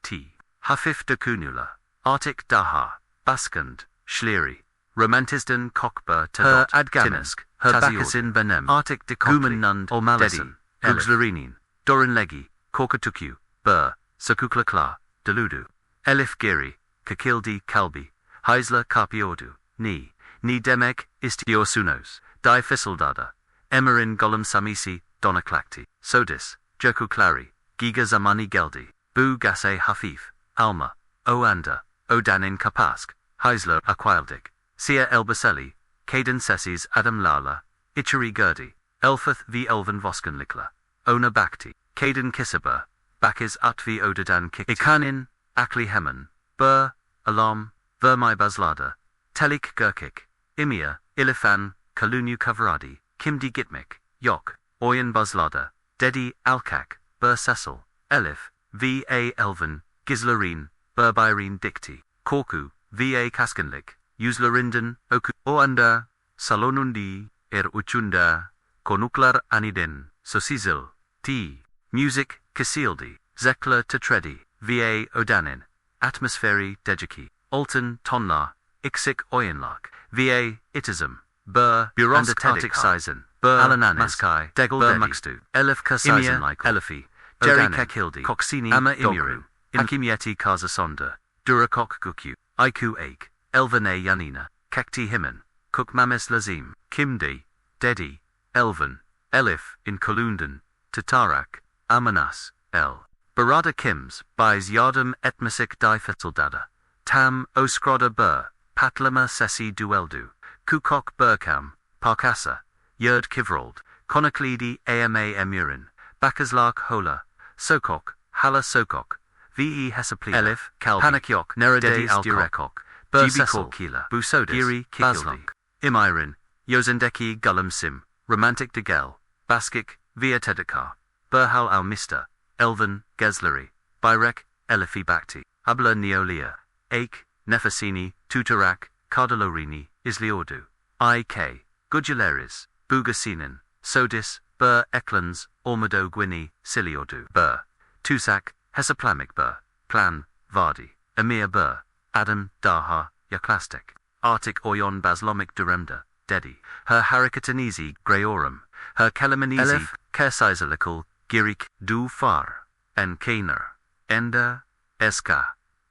Speaker 1: t, hafif dakunula, artik daha, baskand, schleri, romantisden kokber tadot, her adgamisk, her bakasin benem, artik de gumenund, olmalisin, gugzlarinin, Dorinlegi, Korkutukyu, Bur, Sakuklakla, Deludu. Elif Giri, Kakildi Kalbi, Heisler Kapiodu, Ni Demek, Istiosunos, Di Fissildada, Emerin Golem Samisi, Donaklakti, Sodis, Joku Clari, Giga Zamani Geldi, Bu Gase Hafif, Alma, Oanda, Odanin Kapask, Heisler Aquildik, Sia Elbaseli, Caden Sessis Adam Lala, Ichari Gurdi, Elfeth v Elven Voskenlikla, Ona Bakti, Caden Kisaba, Bakis Utvi Odadan Kik, Ikanin, Akli Hemen, Bur, Alam, Vermai Bazlada, Telik Gurkik, Imia, Ilifan, Kalunu Kavradi, Kimdi Gitmik, Yok, Oyan Bazlada, Dedi Alkak, Bur Cecil, Elif, V.A. Elven, Gizlarine, Burbirin Dikti, Korku, V.A. Kaskenlik, Yuzlarinden, Oku, Oanda, Salonundi, Uchunda, Konuklar Aniden, Sosizil, T. Music, Kasildi, Zekla Tetredi, V.A. Odanin, Atmospheri Dejiki, Alton Tonla, Ixik Oyenlak, V.A. Itism, Bur, Burostatic Sizen, Bur, Alananis, Maskai, Degel Bur Muxtu, Elif Kasizan like Elifi, Jerry Kakildi, Coxini, Ama Imiru, Hakimieti Kazasonda, Durakok Gukyu, Iku Ake, Elvane Yanina, Kekti Himen, Kukmames Lazim, Kimdi, Dedi, Elven, Elif, in Kolundan, Tatarak, Amanas, El. Barada Kims, Bys Yardum Etmisik Difetildada, Tam Oskroda Bur, Patlama Sessi Dueldu, Kukok Burkam, Parkasa, Yerd Kivrold, Konaklidi Ama Emurin, Bakazlark Hola, Sokok, Hala Sokok, V.E. Hesapli, Elif, Kalbi, Panakyok, Neredes Durekok, Bursesel Kila, Busodis, Giri Kikildi, Imirin, Yozendeki Gullum Sim, Romantic Degel, Baskik, Via Tedekar, Burhal Al Mista, Elven, Gesleri, Byrek, Elifi Bakti, Abla Neolia, Ake, Nefasini, Tutarak, Cardalorini, Isliodu, I.K., Gudularis, Bugasinin, Sodis, Bur Eklans, Ormado Gwini, Siliodu, Bur, Tusak, Hesaplamic Bur, Plan, Vardi, Emir Bur, Adam, Daha, Yaklastek, Arctic Oyon Baslomic Duremda, Dedi, her Harikatanizi, Greorum, her Kelamanizi, Kersizalikal, Girik, Du Far, En Kaner, Enda, Eska,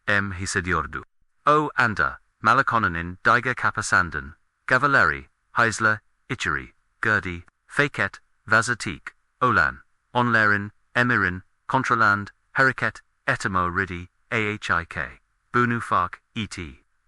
Speaker 1: M. Hisediordu, O. Anda, Malakonanin, Diga Kapasandan, Gavaleri, Heisler, Ichari, Gurdi, Faket, Vazatik, Olan, Onlerin, Emirin, Contraland, Heriket, Etimo Ridi, Ahik, Bunufak, Et,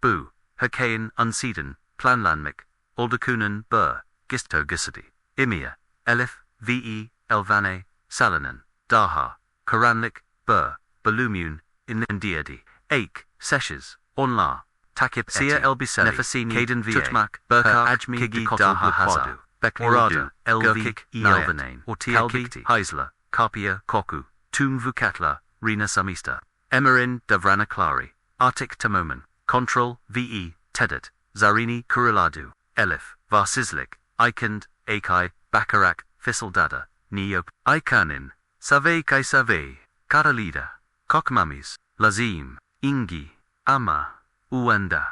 Speaker 1: Bu, Hakain, Unseden, Planlanmik, Aldakunan, Bur, Gisto Gisadi, Imia, Elif, V.E., Elvane, Salanan, Daha, Karanlik, Bur, Balumun, Indiadi, Ake, Seshes, Onla, Takip Sia Elbiseli, Nefasini, Caden V.A., Tutmak, Burkak, Ajmi, Kigi, Daha Hazadu, Orada, Elgurkik, Elvanane, Kalbikti, Heisler, Carpia, Koku, Tum Vukatla, Rina Samista, Emerin, Davrana Klari, Artik Tamoman, Control, V.E., Tedet, Zarini, Kuriladu, Elif, Varsizlik, Ikand, Akai, Bakarak, Fissildada, Neop, Ikanin, Save Kai Save, Karalida, Kokmamis, Lazim, Ingi, Ama, Uenda,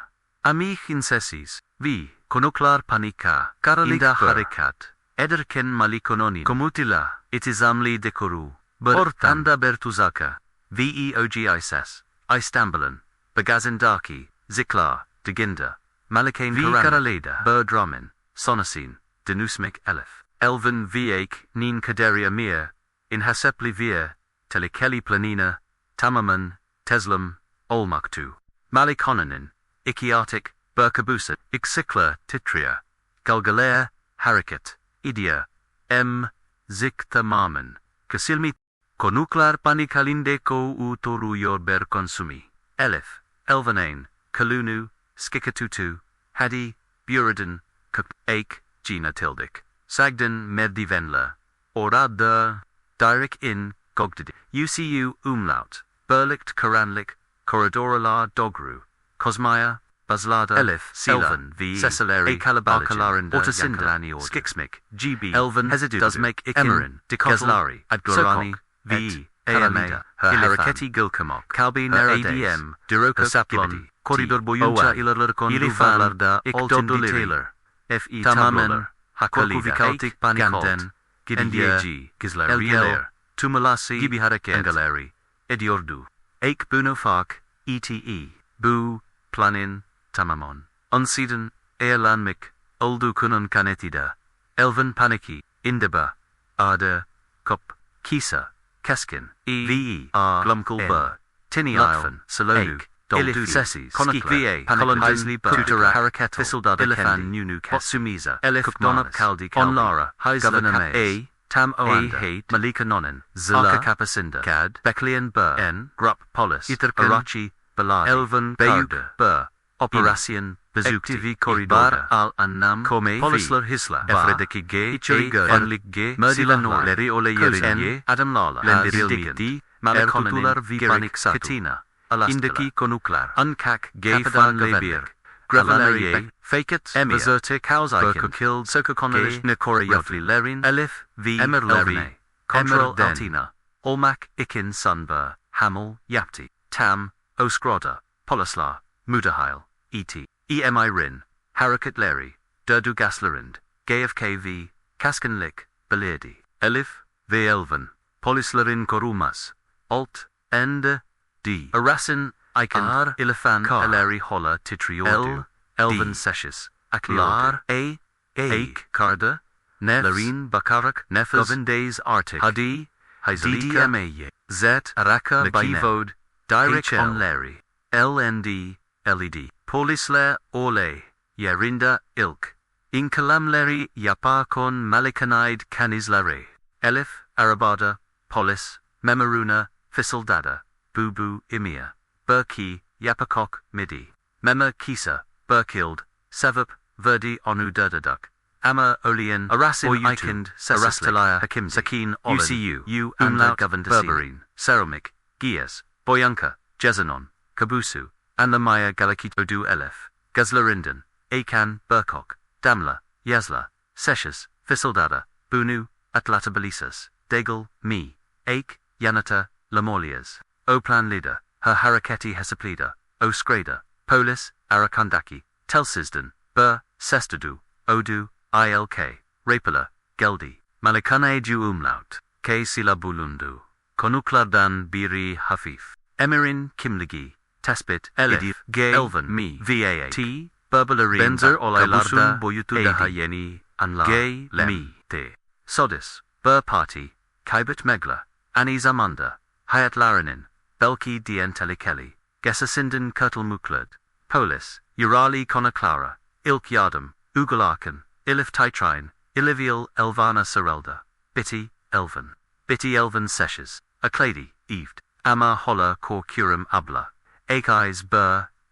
Speaker 1: Ami Hinsesis, V. Konuklar Panika, Karalida Harikat, Ederken Malikononin, Komutila, Itizamli Dekoru, Ortanda Bertuzaka, Veog Ises, Istambulan, Bagazindaki, Ziklar, Deginda, Malikain Karaleda, Berdramin, Sonasin, Denusmik Elif, Elven Viak, Nin Kaderia Mir, in Hasepli Vir, Telikeli Planina, Tamaman, Teslam, Olmaktu, Malikonanin, Ikiatik, Berkabusa, Ixikla, Titria, Galgalea, Harikat, Idia, M. Ziktamaman, Kasilmi, Konuklar Panikalinde ko utoru yor berkonsumi, Elif, Elvanane, Kalunu, Skikatutu, Hadi, Buridan, Kuk, Ake, Gina Tildik, Sagdan Medivenla, Orada, Direk in, Gogdidi, UCU Umlaut, Berlicht Karanlik, Corridorala Dogru, Kosmaya, Bazlada, Elif, Elven, V. Cecileri, Arcalarinda, Ortasinda, Skixmik, GB, Elven, Hesidu, Dusmek, Emerin, Dikotlari, Adglorani, V. AMA, Haraketi Gilkamok, Kalbi ADM, Duroka Saplon, Corridor Boyunca Ilarlurkon, Ilifalarda, Alton Taylor, F.E. Tamamen, Hakovikaltik Panikalt, Gidiag, Gizler, Tumulasi gibi hareket engeleri ediyordu. Ek bunu fark ete bu planın tamamon. Önceden eğlenmek olduğunun kanıtıdır. Elven paniki indiba adı kop kisa keskin glumkulba tiniayl salonu doldu sessiz konuklar kolonizli tutura hareket fısıldada nunu sumiza kukdonap kaldi onlara govername tam oanda Malikânedeki arka kapısında kad bekleyen en grup polis araçı beladi elven kardı operasyon aktivi koridorda al-annam polisler hisla efredeki g içeri görünlik g silanları olayların adımlarla lendirildi Malikânedeki panik katina indeki konuklar ancak g fanle bir graveleriye faket bezerte kauzayken killed sokukonalish nekorayaflilerin elif v emerlerine kontrol altina olmak ikin sunba hamel yapti tam oskroda polislar mudahil emi hareketleri durdugaslarında gfkv kaskenlik belirdi elif ve elven polislerin korumaz alt ende d arasin iken ilifan eleri hola titriyordu elven sessions akliyordu ek karda neflerin bakarak nefes govindays artık hadi ddma'ye z araka bayvod direct onleri lnd led polisler olay yerinde ilk inkalamleri yaparken Malikânedeki kanizleri elif arabada polis memuruna fısıldada bubu imir Berki yapakok midi mema kisa berkild sevap verdi onu durdurduk ama olian arasin ikind arastalaya hakim sakin ucu umlaut berberin seramik giyas boyanka jezanon kabusu anlamaya galakito du elif gizlerinden akan berkok damla yazla seshes fısıldada bunu atlatabilisas degel mi ek yanata lamolias o plan leader her hareketi hesaplida o skreda polis arakandaki telsizden sestadu odu ilk rapala geldi Malikânedeki umlaut k sila bulundu konuklardan biri hafif emirin kimligi tespit edif g elven mi vaat berbeleri benzer olaylarda boyutu daha yeni anlar g mi de sodis parti kaybetmekle ani zamanda hayatlarının belki diyen tehlikeli gesesinden kurtulmuklar polis yurali konuklara ilk yardım uygularken elif titrein ilivial elvana sarelda biti elven seshes akladi eved ama hola korkurum abla ekaiz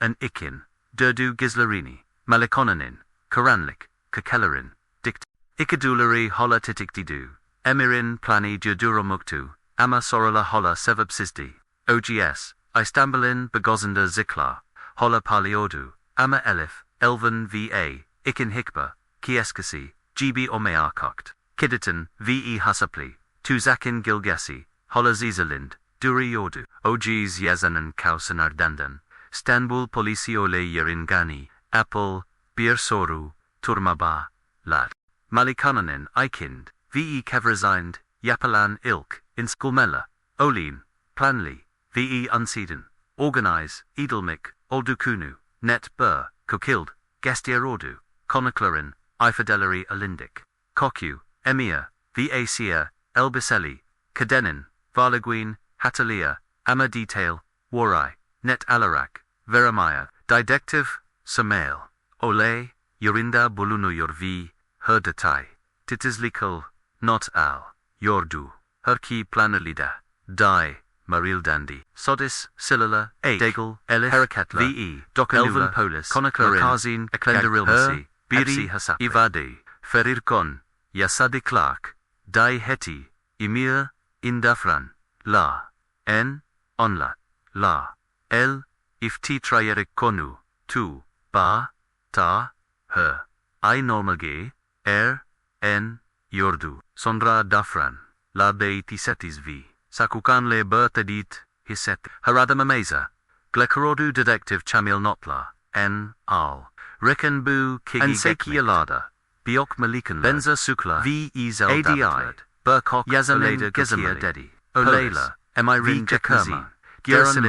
Speaker 1: en ikin durdu gizlerini Malikânedeki karanlık köşelerin dikt ikaduları hola titikdidu emirin plani jurdurumuktu ama sorala hola sebepsizdi OGS İstanbul'un begozunda ziklar hola paliodu ama elif elven va ikin hikba kieskisi gb omearkokt kiditin ve hasapli tuzakin gilgesi hola zizalind duruyordu OGs yezanin kausanardandan İstanbul polisiole yeringani apple bir soru turmaba lat Malikânedeki ikind ve kevrezind yapalan ilk inskulmela olin planli ve unseden organize edilmek oldukunu net kokild gestiyordu konukların ifadeleri alindik koku emir vacia elbiseli kadenin varlıguin hatırlaya ama detail waray net alarak veramaya didaktif samail olay yerinde bulunuyor ve her detay titizlikle not al yordu her ki planelida die marildandi sodis silala degel elif hareketler ve dokunullar polis konukların eklendirilmesi biri ivade ferirkon yasadıklark die heti emir indafran la en onla la el iftitrayarak konu tu ta her ay normalge en yordu sonra dafran la de tisetis vi sakukanle bertadit hiset haradamameza glekorodu dedektif chamil notla en al rekenbu kigi ensekialada biok Malikânedeki benza sukla v izel adi Burkok,
Speaker 2: Yazamin
Speaker 1: Oleda,
Speaker 2: gizemleri,
Speaker 1: Dedi,
Speaker 2: Polis,
Speaker 1: Olayla, Emirin
Speaker 2: Kerma,
Speaker 1: Gerçek,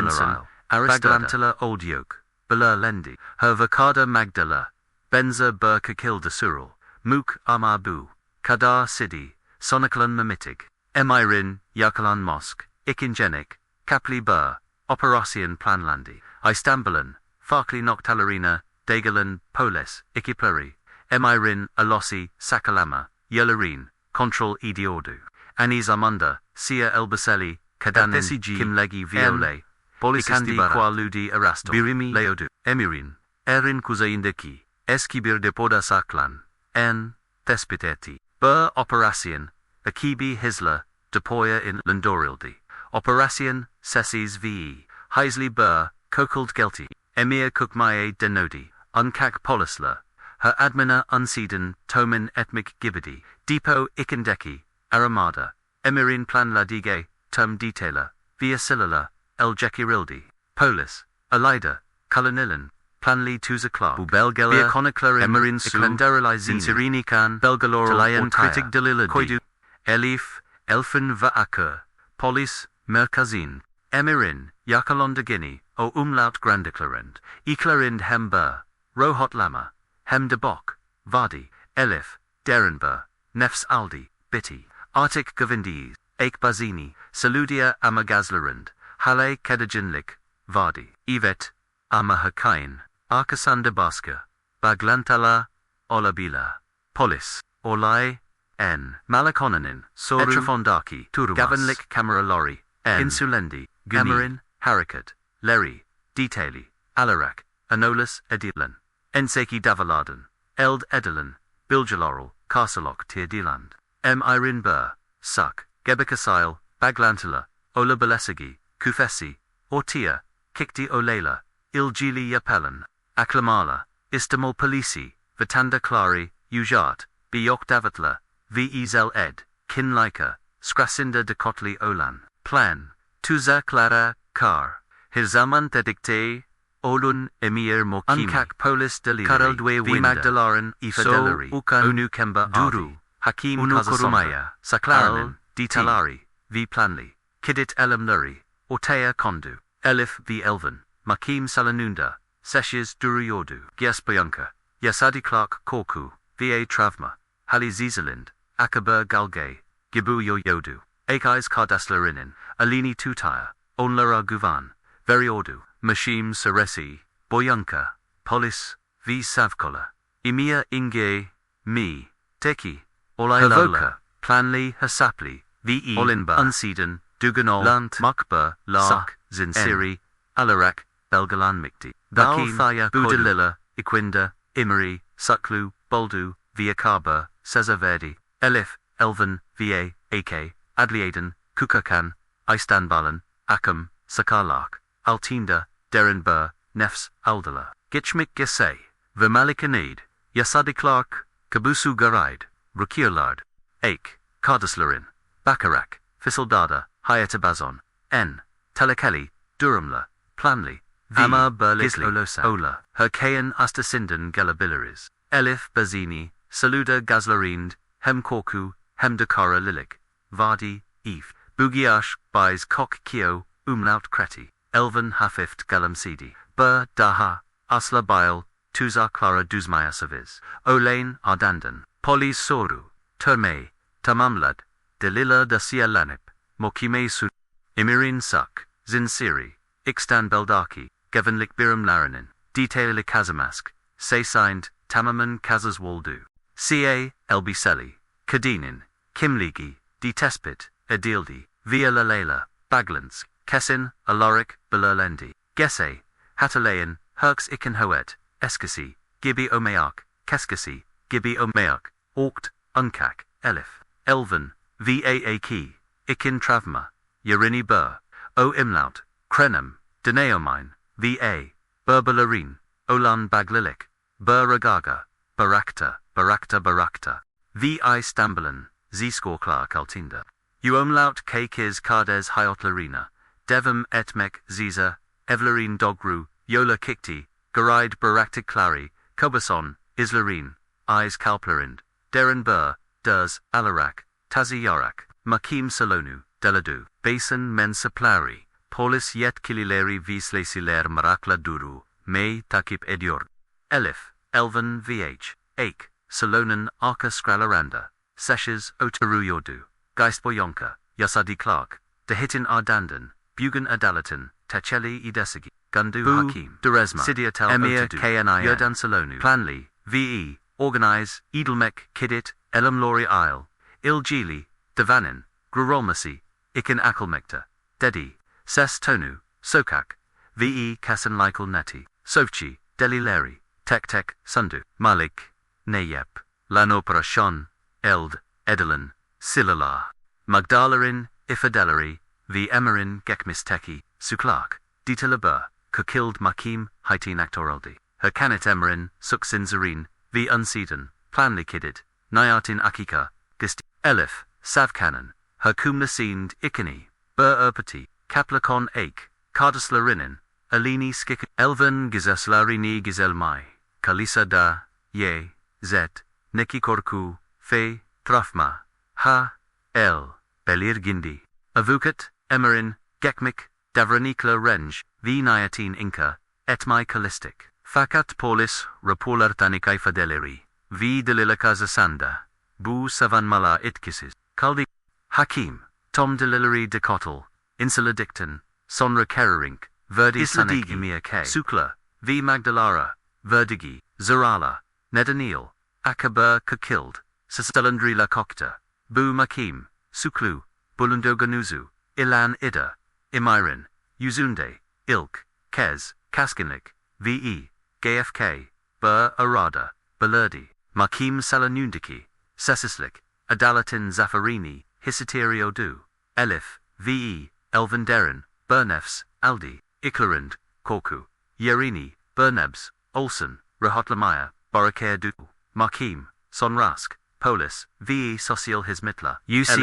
Speaker 2: Araştırır,
Speaker 1: Old Yoke, Bullendi, Vakada Magdala, Benza Burkakil de Surul, Mook Amabu, Kadar Sidi, Soniklan Mamitig, Emirin, Yakalan Mosque, Ikingenik, Kapli Bur, Operation Planlandi, Istanbulan, Farkli Noktalarina, Dagalan, Polis, Ikipluri, Emirin, Alossi, Sakalama, Yelarin, Control Idiodu, Anis Amanda, Sia Elbaseli, Kadanin, Kimlegi Viole, Bolikandi Kualudi Arasto, Birimi, Leodu, Emirin, Erin Kuzeyindeki, Eskibir Depoda Saklan, N. Thespiteti, Bur Operation, Akibi Hisla, Depoya in Landorildi, Operation, Sessis VE, Heisley Bur, Kokald Gelti, Emir Kukmaye Denodi, Unkak Polisla, Her Admina Unseden, Tomin Etmik Gibidi, Depot Ikendeki, Aramada, Emirin Plan Ladige, Tum Detailer, Via Silala, El Jekirildi, Polis, Elida, Culinilan, Planli Tuzaklar, Bubelgela, Via Conoclarin, Emirin Su, Sirinikan, Belgalor, Talayan Kritik Deliladi, Koidu, Elif, Elfin Vaakur, Polis, Merkazin, Emirin, Yakalondagini, O Umlaut Grandiclarend, Eclarind Hember, Rohot Lama, Hem de Bok, Vardi, Elif, Derenber, Nefs Aldi, Biti, Arctic Govindies, Ekbazini, Saludia Amagazlarand, Hale Kedajinlik, Vardi, Evet, Amahakain, Arkasında Baska, Baglantala, Olabila, Polis, Olay, N. Malikonanin, Soru, Etrafondaki, Turumas, Gavanlik Cameralori, N. Insulendi, Gamarin, Harakat, Leri, Detaili, Alarak, Anolis, Edilen, Enseki Davaladan, Eld Edilen, Biljaloral, Karsalok Tirdiland, M. Irin Bur, Suk, Gebekasil, Baglantala, Ola Balesagi, Kufesi, Ortia, Kikti Olela, Ilgili Yapelan, Aklamala, Istanbul Polisi, Vitanda Klari, Ujat, Biyok Davatla, Vezel Ed, Kinlaika, Skrasinda de Kotli Olan, Plan, Tuza Clara, Kar, Hizaman Dedicte, Olun Emir Mokimi, Unkak Polis Deliri, Karaldwe Magdalaran, Ifadelari, Ukan Unukemba Duru, Hakim Unukurumaya, Saklaranin, Ditalari, V Planli, Kidit Elamnuri, Ortea Kondu, Elif V Elven, Makim Salanunda, Seshes Duruyodu, Giasbayunka, Yasadi Clark Korku, Va Travma, Hali Zizalind, Akaber Galgay, Gibu Yoyodu, Akais Kardaslarinin, Alini Tutaya, Onlara Guvan, Veriodu, Mashim Saresi, Boyunka, Polis, V Savkola, Emia Inge, Mi, Teki, Olailoka, Planli Hasapli, Ve Olinba, Unseden, Duganol, Lant, Mukba, Lark, Zinsiri, Alarak, Belgalan Mikti, Bakim, Budalila, Iquinda, Imri, Suklu, Boldu, Viakaba, Cesaverdi, Elif, Elven, Va, Ak, Adliaden, Kukakan, Istanbalan, Akam, Sakarlak, Altinda, Derenbur, Nefs, Aldala, Gitchmik Gesay, Vermalikanid, Yasadi Clark, Kabusu Garaid, Rukiolard, Ake, Kardaslarin, Bakarak, Fisildada, Hayatabazon, N. Telekeli, Durumla, Planli, Ama Berlik Olosa, Ola, Herkayan Astasindan Galabilaris, Elif Bazini, Saluda Gazlarind, Hem Korku, Hem Dakara Lilik, Vardi, Eve, Bugiash, Bais Kok Kio, Umlaut Kreti, Elven Hafift Galamsidi, Bur Daha, Asla Bail, Tuzar Clara Duzmayasaviz, Olain Ardandan, Polis Soru, Terme, Tamamlad, Delila Dacia Lanip, Mokime Su, Imirin Suk, Zinsiri, Ikstan Beldaki, Gevenlik Biram Laranin, Detailik Kazamask, Say signed, Tamaman Kazazwaldu, Ca. Elbiseli, Kadinin, Kimligi, Detespit, Edildi, Via Lalela, Baglansk, Kessin, Alaric, Belerlendi, Gesse, Hatalayan, Herks Ikenhoet, Eskasi, Gibi Omeak, Keskasi, Gibi Omeak, Orkt, Unkak, Elif, Elven, Vaaki, Ikin Travma, Yerini Bur, O Imlaut, Krenum, Deneomine, Va, Burbalarin, Olan Baglilik, Burragaga, Barakta, Vi Stambulan, Zskor Clark Altinda. Uomlaut Kiz Kardes Hyotlarina, Devum Etmek Ziza, Evlarine Dogru, Yola Kikti, Garide Baraktik Clari, Kobason, Islarine, Eyes Kalplarind, Deren Bur, Durs, Alarak, taziyarak, makim salonu, deladu, basin mensaplari, polis yetkilileri visleysiler merakla duru, may takip ediyor. Elif, Elvin vh, ek, salonun arkasını, seshes oturuyordu, geistboyonka, yasadi Clark, dehitin ardanden, bugun adaletin, teçeli idesigi, gundu hakim, durezma, sidiatel emir kni yerdan salonu, planli, ve, organize, edelmek, kidit, elimlori il, ilgili, divanin, grurolmasi, ikin akılmekta, dedi, ses tonu, sokak, ve kasanlikal neti, sofchi, delileri, tek sundu, malik, neyep, lan operasyon, eld, edilen, silala, magdalerin, ifideleri, ve emirin gekmisteki, suklak, ditilabur, kukild makim, hitin aktoraldi, herkanet emirin, suksinzerin, ve unsiden, planli kidit, nayatin akika, gisti, elif, savkanan, herkumnasind ikini, bur erpati, kaplakon ek, kardaslarinin, alini skik, elven gizeslarini gizelmai, kalisa da, ye, zet, neki korku, fe, trafma, ha, el, belirgindi, avukat, emirin, gekmik, davranikla renj, ve nayatin inka, etmai kalistik, fakat polis, raporlartanikai fideleri, ve delilakazasanda, bu savanmala itkisiz, kaldi, hakim, tom delileri dekotel, insula dictan, sonra kererink, verdi saniki, sukla, ve magdalara, verdigi, zarala, nedanil, akaber kukild, sastalandri la kokta, bu makim, suklu, bulundoganuzu, ilan ida, imirin, uzunde, ilk, kez, kaskinlik, ve, gfk, bur arada, belerdi, makim salanundiki, sesislik, adalatin zafarini, hisiterio du, elif, ve, elvenderin, burnefs, aldi, iklarand, korku, yerini, burnebs, olsen, rahotlamaya, boraker du, makim, sonrask, polis, ve social hizmitla, uc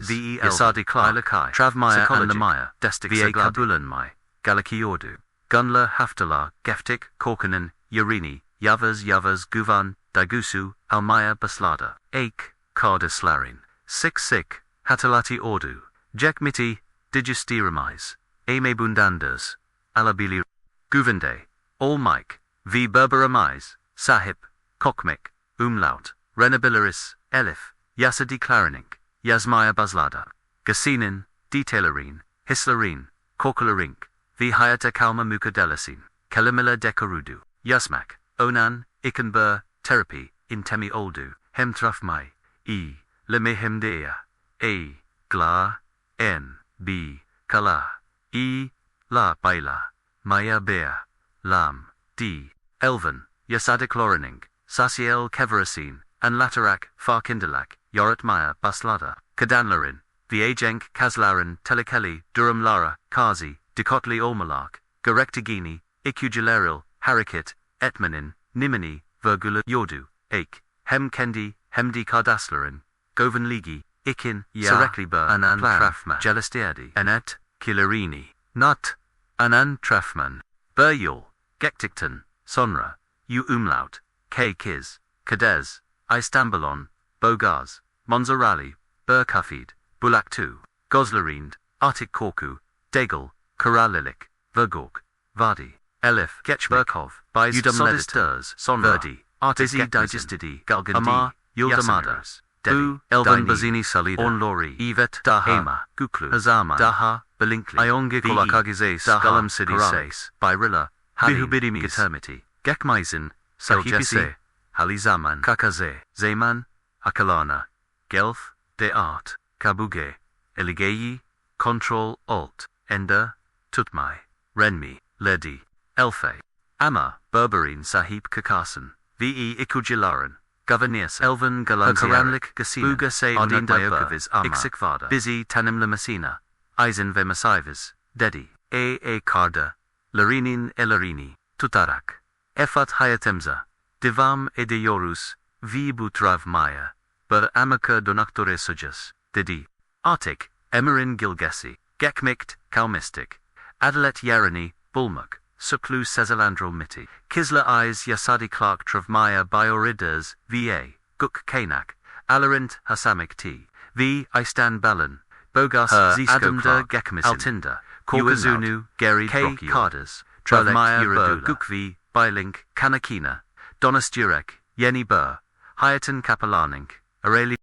Speaker 1: ve yasadi Clark, travmaya anlamaya, destik ve kabulanmai, galakiyordu, gunla haftalar, geftik, korkanen, yerini, yavaz guvan, dagusu, almaya baslada, ek, kardaslarin, sik, hatalati ordu, jekmiti, digistirimise, amebundandas, alabili, guvende, all mike, v berberamize, sahip, kokmek, umlaut, renabilaris, elif, yasadi clarinink, yasmaya baslada, gasinin, detailerin, hislarin, korkularink, v hayata kalma mukadelasin, kalimila dekarudu, yasmak, onan, ikenbur, therapy, intemi oldu, hemtrafmai, lemehemdea, gla, b, kala, la baila, maya bea, lam, d, elven, yasadik lorening, sasiel keverasin, and latarak, farkindalak, yoratmaya baslada, kadanlarin, viejenk kazlarin, telekeli, durum lara, kazi, dikotli olmalak, gorektigini, ikujileril, harikit, etmanin, nimini, virgula, yordu, ek, hemkendi, hemdi kardaslarin, govenligi, ikin, sarekli bur, anan trafma, jelastiadi, anet, kilarini, not, anan trafman, buryul, gektikton, sonra, u umlaut, kiz, kadez, istambalon, bogaz, monzarali, burkafid, bulaktu, gozlarind, artik korku, degel, karalilik, vergork, vardi, elif, getchberkov, udum mediters, sonverdi, artizi digestidi, galgandi, yuldamadas, bu, elven bazini salida, onlori, evet, daha, guklu, hazama, daha, belinkli, iongi kolakagizes, galam sidises, birilla, bihubidimis, getermiti, gekmaisen, sahipise, halizaman, kakaze, zeman, akalana, gelf, de art, kabuge, eligeyi, control, alt, ender, tutmai, renmi, ledi, elfe, ama, berberin sahip kakasan, ve ikujilaran, Governors Elven Karanlık Gasina Ardinda Biokoviz Ama Bizi Tanimla Messina Eisen ve Masivas Dedi Karda Larinin Elarini Tutarak Efat Hayatemza Divam ediyoruz Vi butrav maya Ber amaka donaktore sucas Dedi Artik Emirin Gilgesi Gekmikt Kalmistik Adalet Yarani Bulmak Suklu Sezalandrol Miti, Kızlar Eyes Yasadi Clark Travamaya Bioridas, Va, Guk Kanak, Alarint Hasamik T, V. İstan Balın, Bogas Adamda Gekmisin, Altında, Korkazunu, Geri K. Karders, Travmaya Bur Gukvi, Bilink, Kanakina, Donasturek, Yeni Bur, Hayatın Kapalanink, Areli